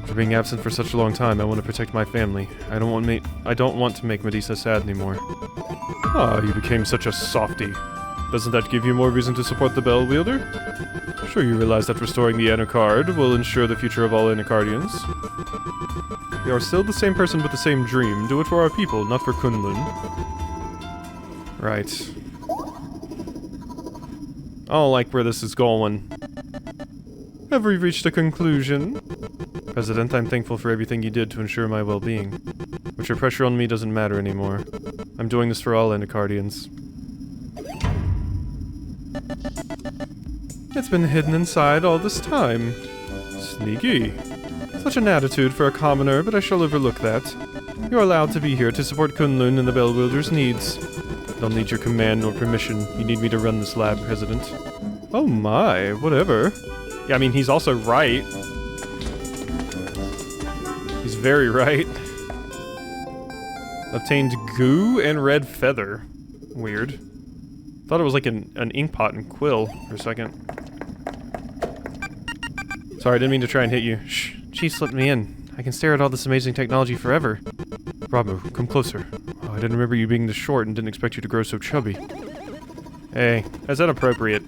For being absent for such a long time, I want to protect my family. I don't want to make Medusa sad anymore. Ah, you became such a softie. Doesn't that give you more reason to support the Bellwielder? Sure you realize that restoring the Anuchard will ensure the future of all Anuchardians. You are still the same person with the same dream. Do it for our people, not for Kunlun. Right. I don't like where this is going. Have we reached a conclusion? President, I'm thankful for everything you did to ensure my well-being. But your pressure on me doesn't matter anymore. I'm doing this for all Anuchardians. It's been hidden inside all this time. Sneaky. Such an attitude for a commoner, but I shall overlook that. You're allowed to be here to support Kunlun and the Bellwielder's needs. Don't need your command nor permission. You need me to run this lab, President. Oh my, whatever. Yeah, I mean, he's also right. He's very right. Obtained goo and red feather. Weird. Thought it was like an ink pot and quill for a second. Sorry, I didn't mean to try and hit you. Shh. Chief slipped me in. I can stare at all this amazing technology forever. Ramu, come closer. Oh, I didn't remember you being this short and didn't expect you to grow so chubby. Hey, is that appropriate?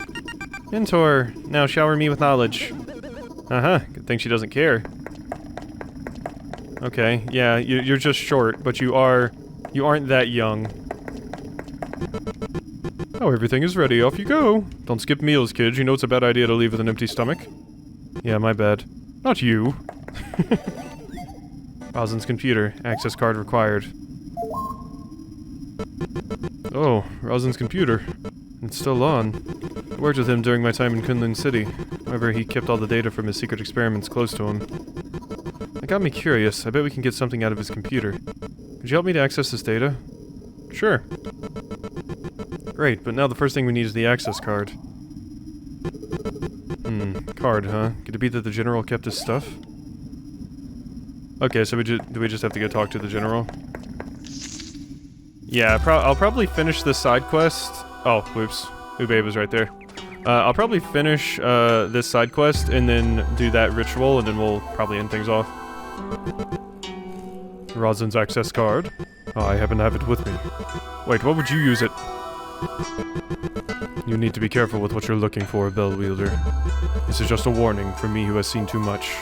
Mentor, now shower me with knowledge. Uh-huh, good thing she doesn't care. Okay, yeah, you're just short, but you aren't that young. Oh, everything is ready, off you go. Don't skip meals, kids, you know it's a bad idea to leave with an empty stomach. Yeah, my bad. Not you. Rasen's computer, access card required. Oh, Rasen's computer. It's still on. I worked with him during my time in Kunlun City. However, he kept all the data from his secret experiments close to him. That got me curious. I bet we can get something out of his computer. Could you help me to access this data? Sure. Great, but now the first thing we need is the access card. Card, huh? Could it be that the general kept his stuff? Okay, so do we just have to go talk to the general? Yeah, I'll probably finish this side quest. Oh, whoops. Ube was right there. I'll probably finish this side quest and then do that ritual, and then we'll probably end things off. Rasen's access card. Oh, I happen to have it with me. Wait, what would you use it? You need to be careful with what you're looking for, Bellwielder. This is just a warning from me who has seen too much.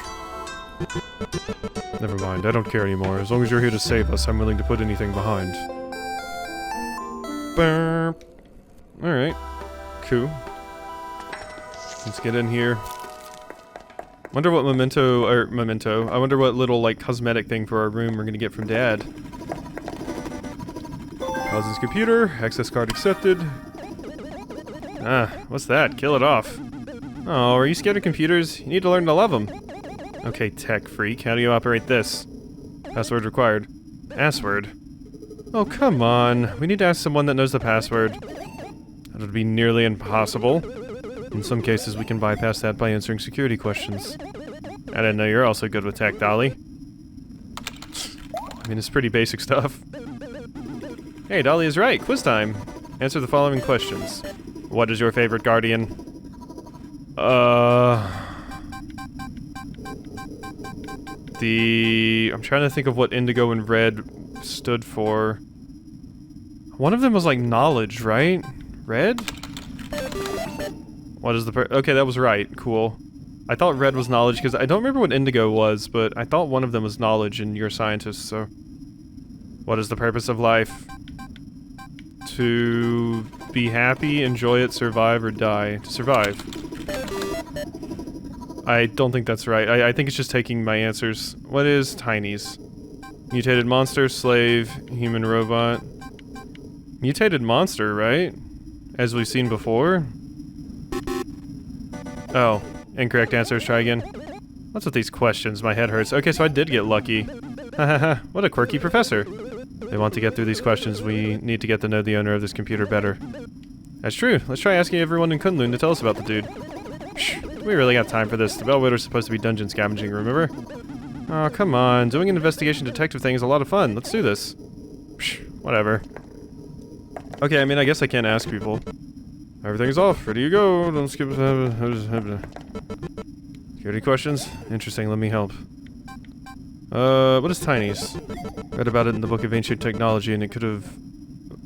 Never mind, I don't care anymore. As long as you're here to save us, I'm willing to put anything behind. Burp. Alright. Cool. Let's get in here. Wonder what memento, I wonder what little, like, cosmetic thing for our room we're gonna get from Dad. Rasen's computer, access card accepted. Ah, what's that? Kill it off. Oh, are you scared of computers? You need to learn to love them. Okay, tech freak, how do you operate this? Password required. Password? Oh, come on. We need to ask someone that knows the password. That would be nearly impossible. In some cases, we can bypass that by answering security questions. I didn't know you're also good with tech, Dolly. I mean, it's pretty basic stuff. Hey, Dolly is right. Quiz time. Answer the following questions. What is your favorite guardian? I'm trying to think of what indigo and red stood for. One of them was like knowledge, right? Red? What is the okay, that was right. Cool. I thought red was knowledge because I don't remember what indigo was, but I thought one of them was knowledge and you're a scientist, so... What is the purpose of life? To be happy, enjoy it, survive, or die. To survive. I don't think that's right. I think it's just taking my answers. What is tinies? Mutated monster, slave, human robot. Mutated monster, right? As we've seen before. Oh, incorrect answers, try again. What's with these questions? My head hurts. Okay, so I did get lucky. Hahaha, what a quirky professor. They want to get through these questions, we need to get to know the owner of this computer better. That's true. Let's try asking everyone in Kunlun to tell us about the dude. Shh, we really got time for this. The Bellwielder's supposed to be dungeon scavenging, remember? Oh, come on. Doing an investigation detective thing is a lot of fun. Let's do this. Shh, whatever. Okay, I mean, I guess I can't ask people. Everything's off. Ready to go. Don't skip. Security questions? Interesting, let me help. What is tinies? Read about it in the Book of Ancient Technology, and it could have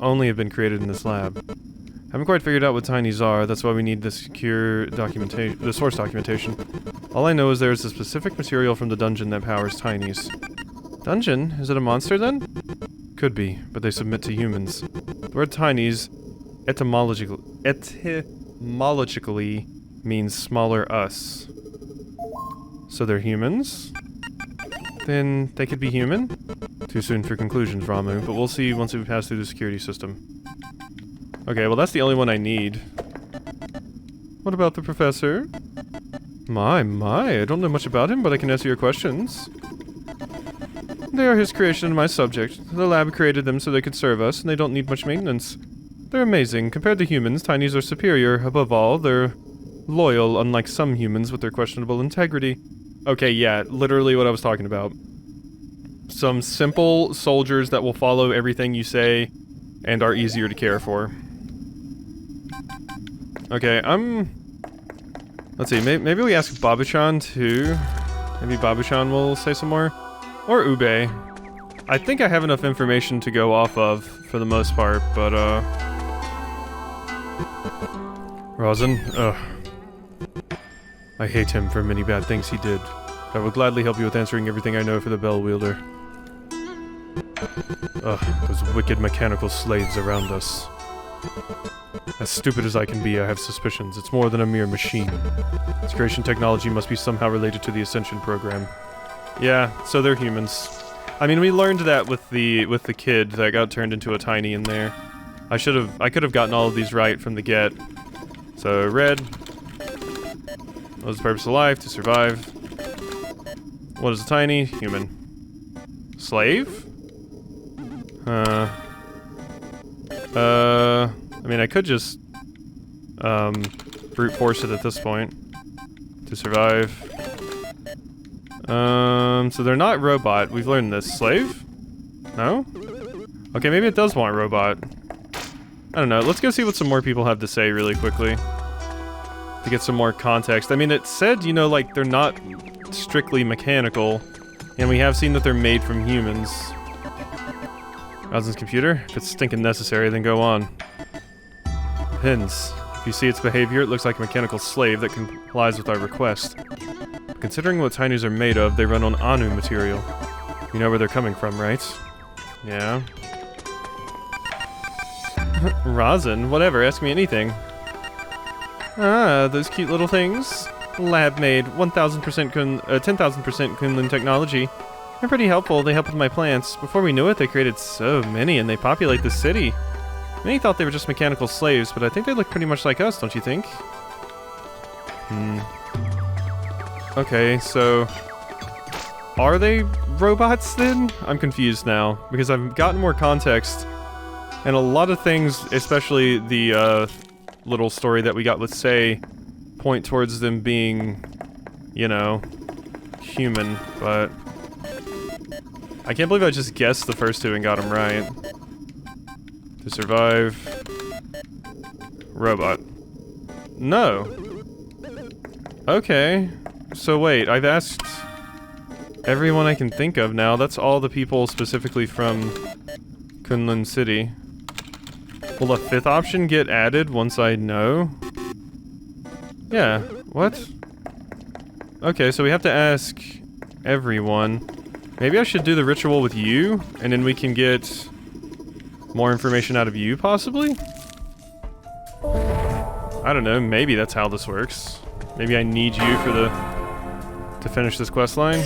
only have been created in this lab. Haven't quite figured out what tinies are, that's why we need the secure documentation, the source documentation. All I know is there is a specific material from the dungeon that powers tinies. Dungeon? Is it a monster then? Could be, but they submit to humans. The word tinies etymologically means smaller us. So they're humans? Then they could be human? Too soon for conclusions, Ramu, but we'll see once we pass through the security system. Okay, well that's the only one I need. What about the professor? My, I don't know much about him, but I can answer your questions. They are his creation and my subject. The lab created them so they could serve us, and they don't need much maintenance. They're amazing. Compared to humans, tinies are superior. Above all, they're loyal, unlike some humans with their questionable integrity. Okay, yeah, literally what I was talking about. Some simple soldiers that will follow everything you say and are easier to care for. Okay, let's see, maybe we ask Babuchan too. Maybe Babuchan will say some more. Or Ube. I think I have enough information to go off of for the most part, but Rasen, ugh. I hate him for many bad things he did. I will gladly help you with answering everything I know for the Bellwielder. Ugh, those wicked mechanical slaves around us. As stupid as I can be, I have suspicions. It's more than a mere machine. Its creation technology must be somehow related to the Ascension program. Yeah, so they're humans. I mean, we learned that with the kid that got turned into a tiny in there. I could have gotten all of these right from the get. So, red. What is the purpose of life? To survive. What is a tiny? Human. Slave? I mean, I could just, brute force it at this point. To survive. So they're not robot. We've learned this. Slave? No? Okay, maybe it does want robot. I don't know. Let's go see what some more people have to say really quickly. To get some more context. I mean, it said, you know, like, they're not strictly mechanical. And we have seen that they're made from humans. Rasen's computer? If it's stinking necessary, then go on. Depends. If you see its behavior, it looks like a mechanical slave that complies with our request. But considering what tinies are made of, they run on Anu material. You know where they're coming from, right? Yeah. Rasen, whatever, ask me anything. Ah, those cute little things. Lab-made, 1000% Kunlun technology. They're pretty helpful, they help with my plants. Before we knew it, they created so many, and they populate the city. Many thought they were just mechanical slaves, but I think they look pretty much like us, don't you think? Okay, so... Are they robots, then? I'm confused now, because I've gotten more context, and a lot of things, especially the, little story that we got with Say, point towards them being, you know, human, but I can't believe I just guessed the first two and got them right. To survive. Robot. No. Okay. So wait, I've asked everyone I can think of now. That's all the people specifically from Kunlun City. Will a fifth option get added once I know? Yeah. What? Okay, so we have to ask everyone. Maybe I should do the ritual with you, and then we can get more information out of you, possibly? I don't know, maybe that's how this works. Maybe I need you for to finish this quest line.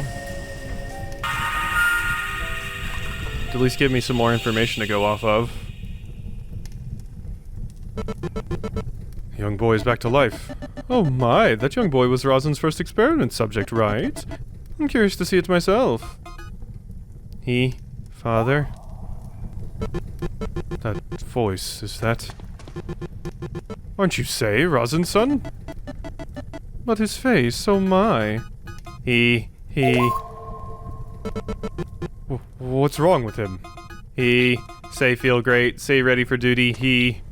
To at least give me some more information to go off of. The young boy is back to life. Oh my, that young boy was Rasen's first experiment subject, right? I'm curious to see it myself. Father? That voice, is that... Aren't you Say, Rasen's son? But his face, oh my. What's wrong with him? Say feel great, say ready for duty,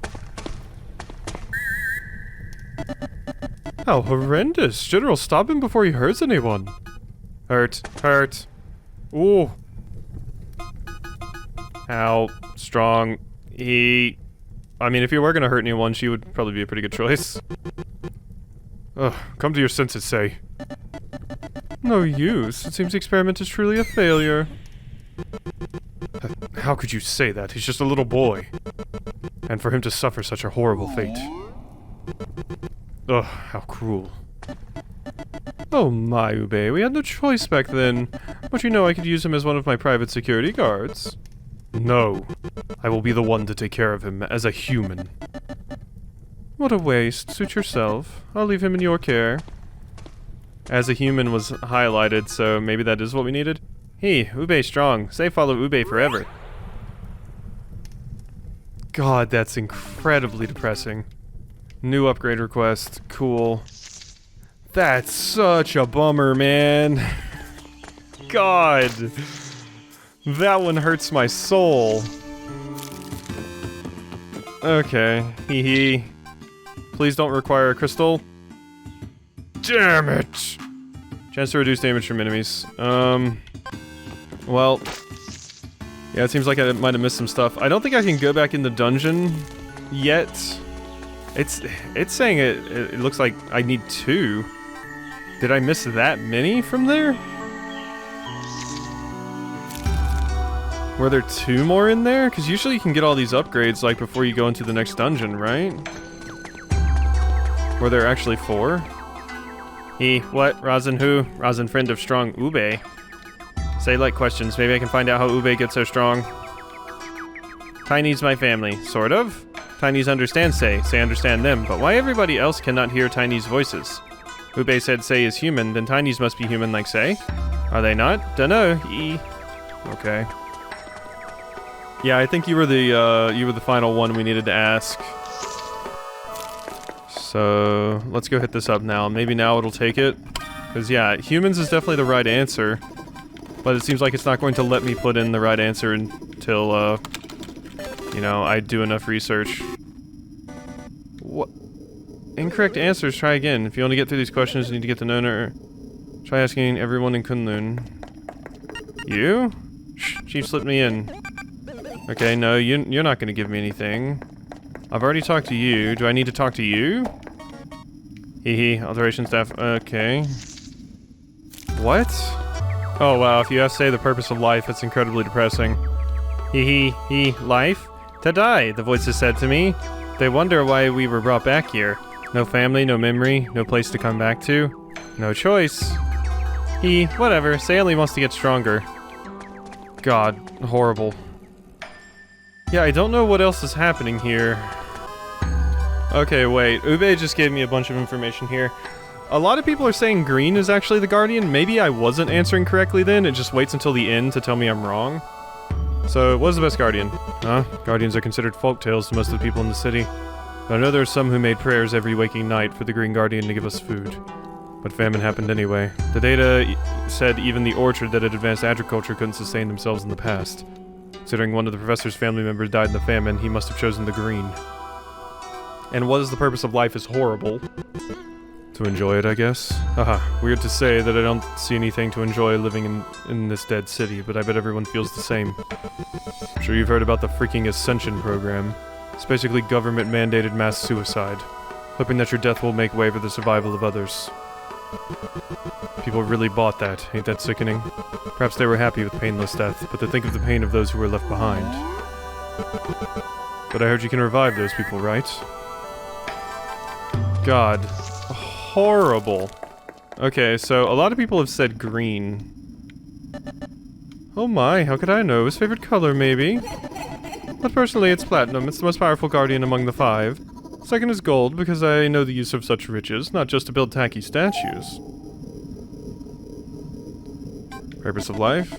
How horrendous! General, stop him before he hurts anyone. Hurt. Ooh. How strong I mean, if you were gonna hurt anyone, she would probably be a pretty good choice. Ugh, come to your senses, Say. No use. It seems the experiment is truly a failure. How could you say that? He's just a little boy. And for him to suffer such a horrible fate. Ugh, how cruel. Oh my, Ube, we had no choice back then. But you know I could use him as one of my private security guards. No. I will be the one to take care of him as a human. What a waste. Suit yourself. I'll leave him in your care. As a human was highlighted, so maybe that is what we needed. Ube strong. Say follow Ube forever. God, that's incredibly depressing. New upgrade request. Cool. That's such a bummer, man. God. That one hurts my soul. Okay. Please don't require a crystal. Damn it! Chance to reduce damage from enemies. Well... Yeah, it seems like I might have missed some stuff. I don't think I can go back in the dungeon yet. It's saying it looks like I need 2. Did I miss that many from there? Were there 2 more in there? Because usually you can get all these upgrades like before you go into the next dungeon, right? Were there actually 4? What? Rasen who? Rasen friend of strong Ube. Say like questions. Maybe I can find out how Ube gets so strong. Tiny's my family. Sort of? Tiny's understand Say. Say understand them. But why everybody else cannot hear Tiny's voices? Ube said Say is human, then Tiny's must be human like Say. Are they not? Dunno. Okay. Yeah, I think you were the final one we needed to ask. So, let's go hit this up now. Maybe now it'll take it. Because, yeah, humans is definitely the right answer. But it seems like it's not going to let me put in the right answer until, you know, I do enough research. What? Incorrect answers, try again. If you want to get through these questions, you need to get to know her. Try asking everyone in Kunlun. You? Shh, Chief slipped me in. Okay, no, you're not going to give me anything. I've already talked to you. Do I need to talk to you? Alteration staff. Okay. What? Oh wow, if you ask Say the purpose of life, it's incredibly depressing. Life? To die, the voices said to me. They wonder why we were brought back here. No family, no memory, no place to come back to. No choice. Whatever, Say only wants to get stronger. God, horrible. Yeah, I don't know what else is happening here. Okay, wait. Ube just gave me a bunch of information here. A lot of people are saying green is actually the guardian. Maybe I wasn't answering correctly then. It just waits until the end to tell me I'm wrong. So, what is the best guardian? Guardians are considered folktales to most of the people in the city. But I know there are some who made prayers every waking night for the green guardian to give us food. But famine happened anyway. The data said even the orchard that had advanced agriculture couldn't sustain themselves in the past. Considering one of the professor's family members died in the famine, he must have chosen the green. And what is the purpose of life is horrible. To enjoy it, I guess. Haha, weird to say that I don't see anything to enjoy living in this dead city, but I bet everyone feels the same. I'm sure you've heard about the freaking Ascension program. It's basically government-mandated mass suicide, hoping that your death will make way for the survival of others. People really bought that, ain't that sickening? Perhaps they were happy with painless death, but to think of the pain of those who were left behind. But I heard you can revive those people, right? God. Horrible. Okay, so a lot of people have said green. Oh my, how could I know? His favorite color, maybe? But personally, it's platinum. It's the most powerful guardian among the 5. Second is gold, because I know the use of such riches, not just to build tacky statues. Purpose of life?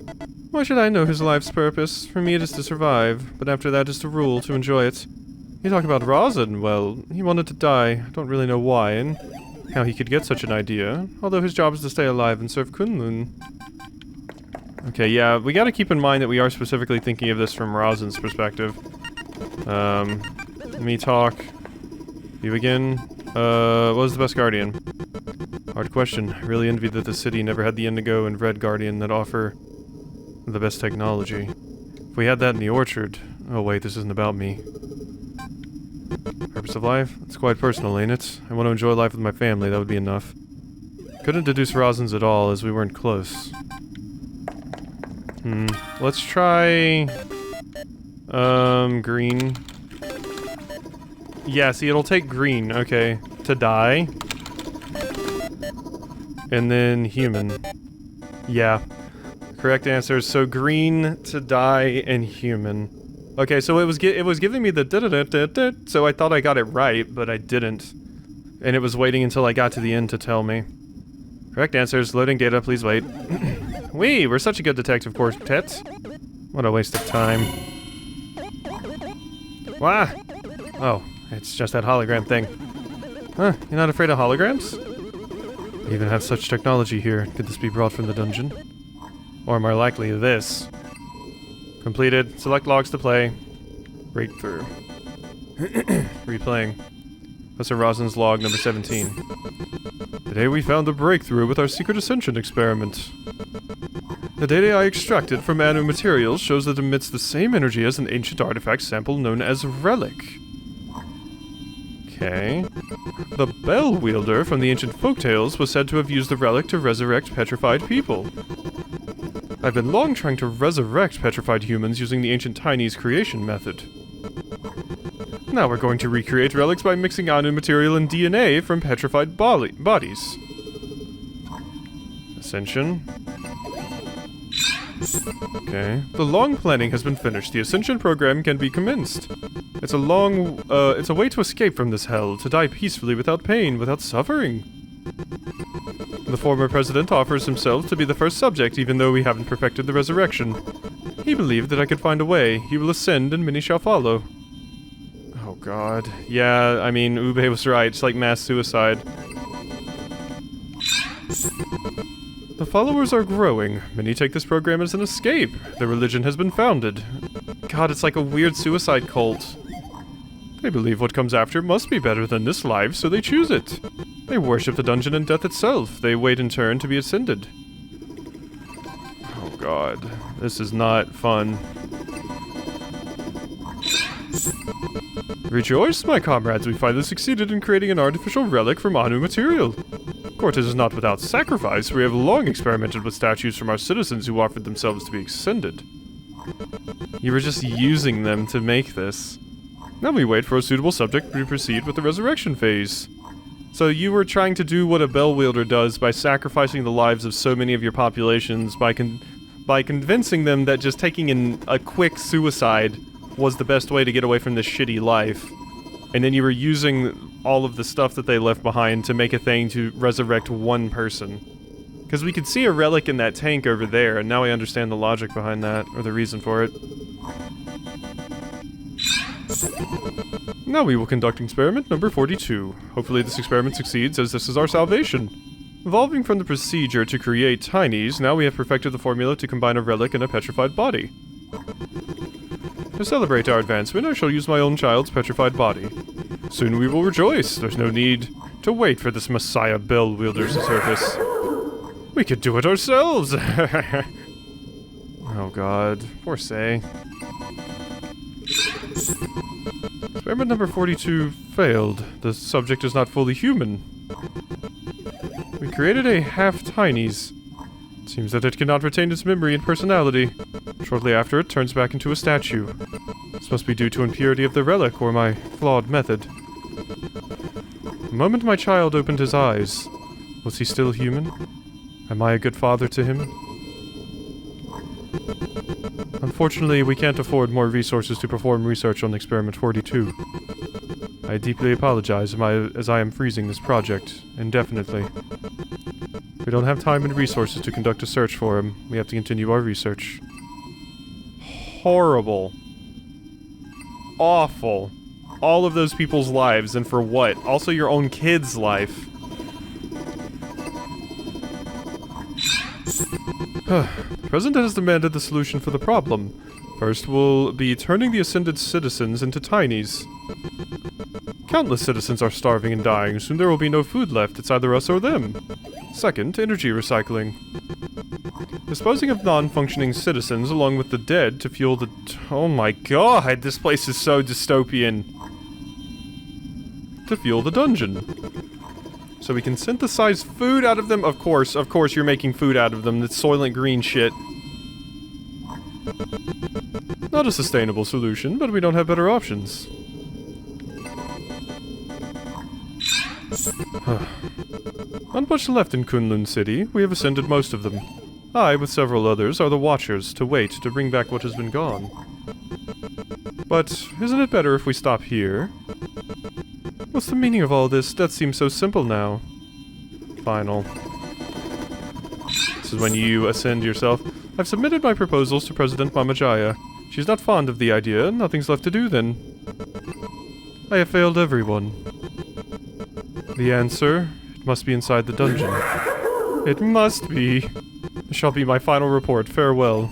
Why should I know his life's purpose? For me it is to survive, but after that is to rule, to enjoy it. You talk about Rasen, well, he wanted to die. I don't really know why, and how he could get such an idea, although his job is to stay alive and serve Kunlun. Okay, yeah, we gotta keep in mind that we are specifically thinking of this from Rasen's perspective. Let me talk. You again? What was the best guardian? Hard question. I really envy that the city never had the indigo and red guardian that offer the best technology. If we had that in the orchard... Oh wait, this isn't about me. Purpose of life? It's quite personal, ain't it? I want to enjoy life with my family, that would be enough. Couldn't deduce Rasen's at all, as we weren't close. Let's try... green. Yeah, see, it'll take green, okay. To die. And then human. Yeah. Correct answers, so green, to die, and human. Okay, so it was giving me the da-da-da-da-da, so I thought I got it right, but I didn't. And it was waiting until I got to the end to tell me. Correct answers, loading data, please wait. Wee, we're such a good detective quartet. What a waste of time. Wah! Oh, it's just that hologram thing. Huh, you're not afraid of holograms? We even have such technology here. Could this be brought from the dungeon? Or more likely, this. Completed. Select logs to play. Breakthrough. Replaying. Professor Rasen's log number 17. Today we found a breakthrough with our secret Ascension experiment. The data I extracted from Anu materials shows that it emits the same energy as an ancient artifact sample known as Relic. Okay. The Bellwielder from the ancient folktales was said to have used the relic to resurrect petrified people. I've been long trying to resurrect petrified humans using the ancient Tiny's creation method. Now we're going to recreate relics by mixing Anu material and DNA from petrified bodies. Ascension. Okay. The long planning has been finished. The Ascension program can be commenced. It's a way to escape from this hell, to die peacefully without pain, without suffering. The former president offers himself to be the first subject, even though we haven't perfected the resurrection. He believed that I could find a way. He will ascend and many shall follow. Oh god. Yeah, I mean, Ube was right. It's like mass suicide. The followers are growing. Many take this program as an escape. Their religion has been founded. God, it's like a weird suicide cult. They believe what comes after must be better than this life, so they choose it. They worship the dungeon and death itself. They wait in turn to be ascended. Oh god. This is not fun. Rejoice, my comrades, we finally succeeded in creating an artificial relic from Anu material. Cortez is not without sacrifice. We have long experimented with statues from our citizens who offered themselves to be ascended. You were just using them to make this. Now we wait for a suitable subject to proceed with the resurrection phase. So you were trying to do what a Bellwielder does by sacrificing the lives of so many of your populations by convincing them that just taking a quick suicide was the best way to get away from this shitty life. And then you were using all of the stuff that they left behind to make a thing to resurrect one person. Because we could see a relic in that tank over there, and now I understand the logic behind that, or the reason for it. Now we will conduct experiment number 42. Hopefully this experiment succeeds, as this is our salvation. Evolving from the procedure to create tinies, now we have perfected the formula to combine a relic and a petrified body. To celebrate our advancement, I shall use my own child's petrified body. Soon we will rejoice. There's no need to wait for this Messiah Bellwielder to surface. We could do it ourselves! Oh god, poor Say. Experiment number 42 failed. The subject is not fully human. We created a half-tinies. It seems that it cannot retain its memory and personality. Shortly after, it turns back into a statue. This must be due to impurity of the relic or my flawed method. The moment my child opened his eyes, was he still human? Am I a good father to him? Unfortunately, we can't afford more resources to perform research on Experiment 42. I deeply apologize as I am freezing this project indefinitely. We don't have time and resources to conduct a search for him. We have to continue our research. Horrible. Awful. All of those people's lives, and for what? Also your own kid's life. The President has demanded the solution for the problem. First, we'll be turning the ascended citizens into tinies. Countless citizens are starving and dying. Soon there will be no food left. It's either us or them. Second, energy recycling. Disposing of non-functioning citizens along with the dead to fuel the... Oh my god, this place is so dystopian. To fuel the dungeon. So we can synthesize food out of them. Of course you're making food out of them. That's Soylent Green shit. Not a sustainable solution, but we don't have better options. Not much left in Kunlun City. We have ascended most of them. I, with several others, are the Watchers, to wait to bring back what has been gone. But isn't it better if we stop here? What's the meaning of all this? That seems so simple now. Final. This is when you ascend yourself. I've submitted my proposals to President Mamajaya. She's not fond of the idea. Nothing's left to do then. I have failed everyone. The answer? It must be inside the dungeon. It must be. This shall be my final report. Farewell.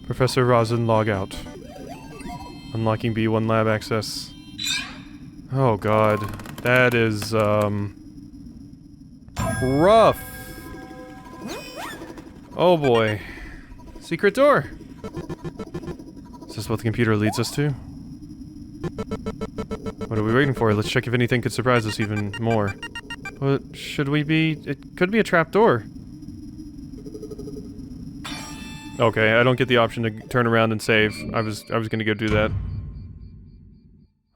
Professor Rasen, log out. Unlocking B1 lab access. Oh god. That is, rough. Oh boy. Secret door. Is this what the computer leads us to? What are we waiting for? Let's check if anything could surprise us even more. What should we be? It could be a trapdoor. Okay, I don't get the option to turn around and save. I was gonna go do that.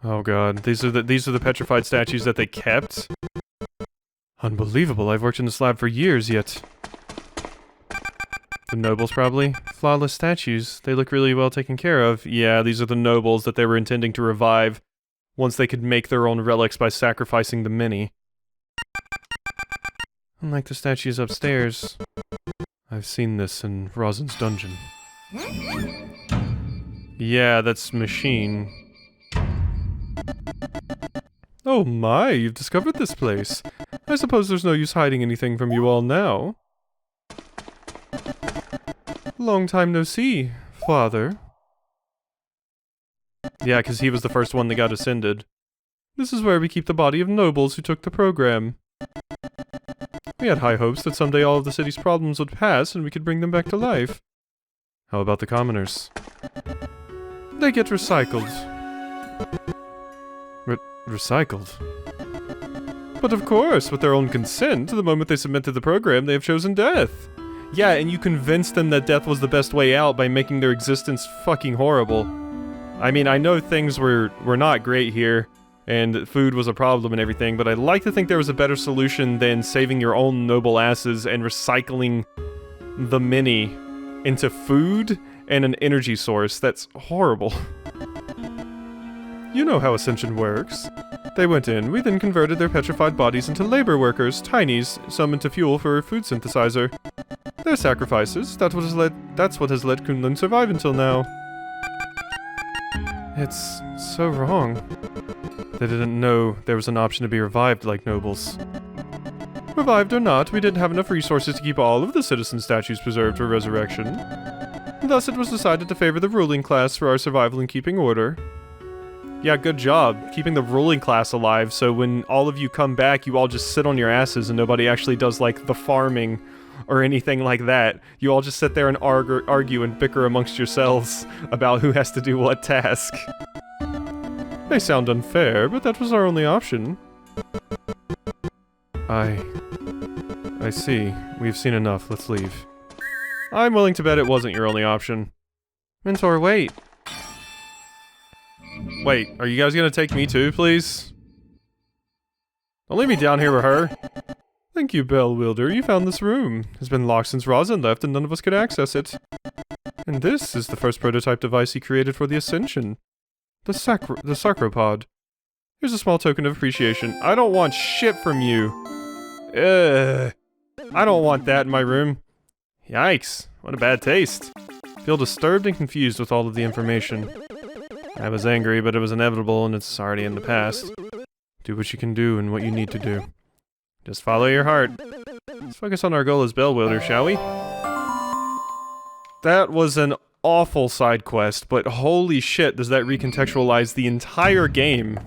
Oh god, these are the petrified statues that they kept? Unbelievable, I've worked in this lab for years, yet... The nobles, probably? Flawless statues. They look really well taken care of. Yeah, these are the nobles that they were intending to revive once they could make their own relics by sacrificing the many. Unlike the statues upstairs, I've seen this in Rasen's dungeon. Yeah, that's machine. Oh my, you've discovered this place. I suppose there's no use hiding anything from you all now. Long time no see, father. Yeah, because he was the first one that got ascended. This is where we keep the body of nobles who took the program. We had high hopes that someday all of the city's problems would pass and we could bring them back to life. How about the commoners? They get recycled. Recycled? But of course, with their own consent, the moment they submitted the program, they have chosen death. Yeah, and you convinced them that death was the best way out by making their existence fucking horrible. I mean, I know things were not great here, and food was a problem and everything, but I'd like to think there was a better solution than saving your own noble asses and recycling the many into food and an energy source. That's horrible. You know how Ascension works. They went in, we then converted their petrified bodies into labor workers, tinies, some into fuel for a food synthesizer. Their sacrifices, that's what has let Kunlun survive until now. It's so wrong. They didn't know there was an option to be revived like nobles. Revived or not, we didn't have enough resources to keep all of the citizen statues preserved for resurrection. Thus, it was decided to favor the ruling class for our survival and keeping order. Yeah, good job, keeping the ruling class alive, so when all of you come back, you all just sit on your asses and nobody actually does, like, the farming or anything like that. You all just sit there and argue and bicker amongst yourselves about who has to do what task. May sound unfair, but that was our only option. I see. We've seen enough. Let's leave. I'm willing to bet it wasn't your only option. Mentor, wait. Wait, are you guys gonna take me too, please? Don't leave me down here with her. Thank you, Bellwielder. You found this room. It's been locked since Rasen left and none of us could access it. And this is the first prototype device he created for the Ascension. The Sacropod. Here's a small token of appreciation. I don't want shit from you. Ugh. I don't want that in my room. Yikes. What a bad taste. Feel disturbed and confused with all of the information. I was angry, but it was inevitable and it's already in the past. Do what you can do and what you need to do. Just follow your heart. Let's focus on our goal as Bellwielder, shall we? That was an awful side quest, but holy shit, does that recontextualize the entire game.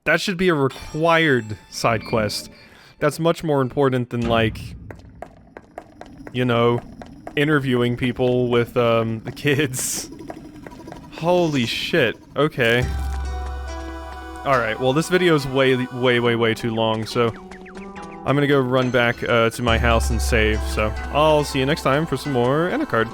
That should be a required side quest. That's much more important than, like, you know, interviewing people with, the kids. Holy shit, okay. Alright, well this video is way too long, so I'm gonna go run back to my house and save, so I'll see you next time for some more Anuchard.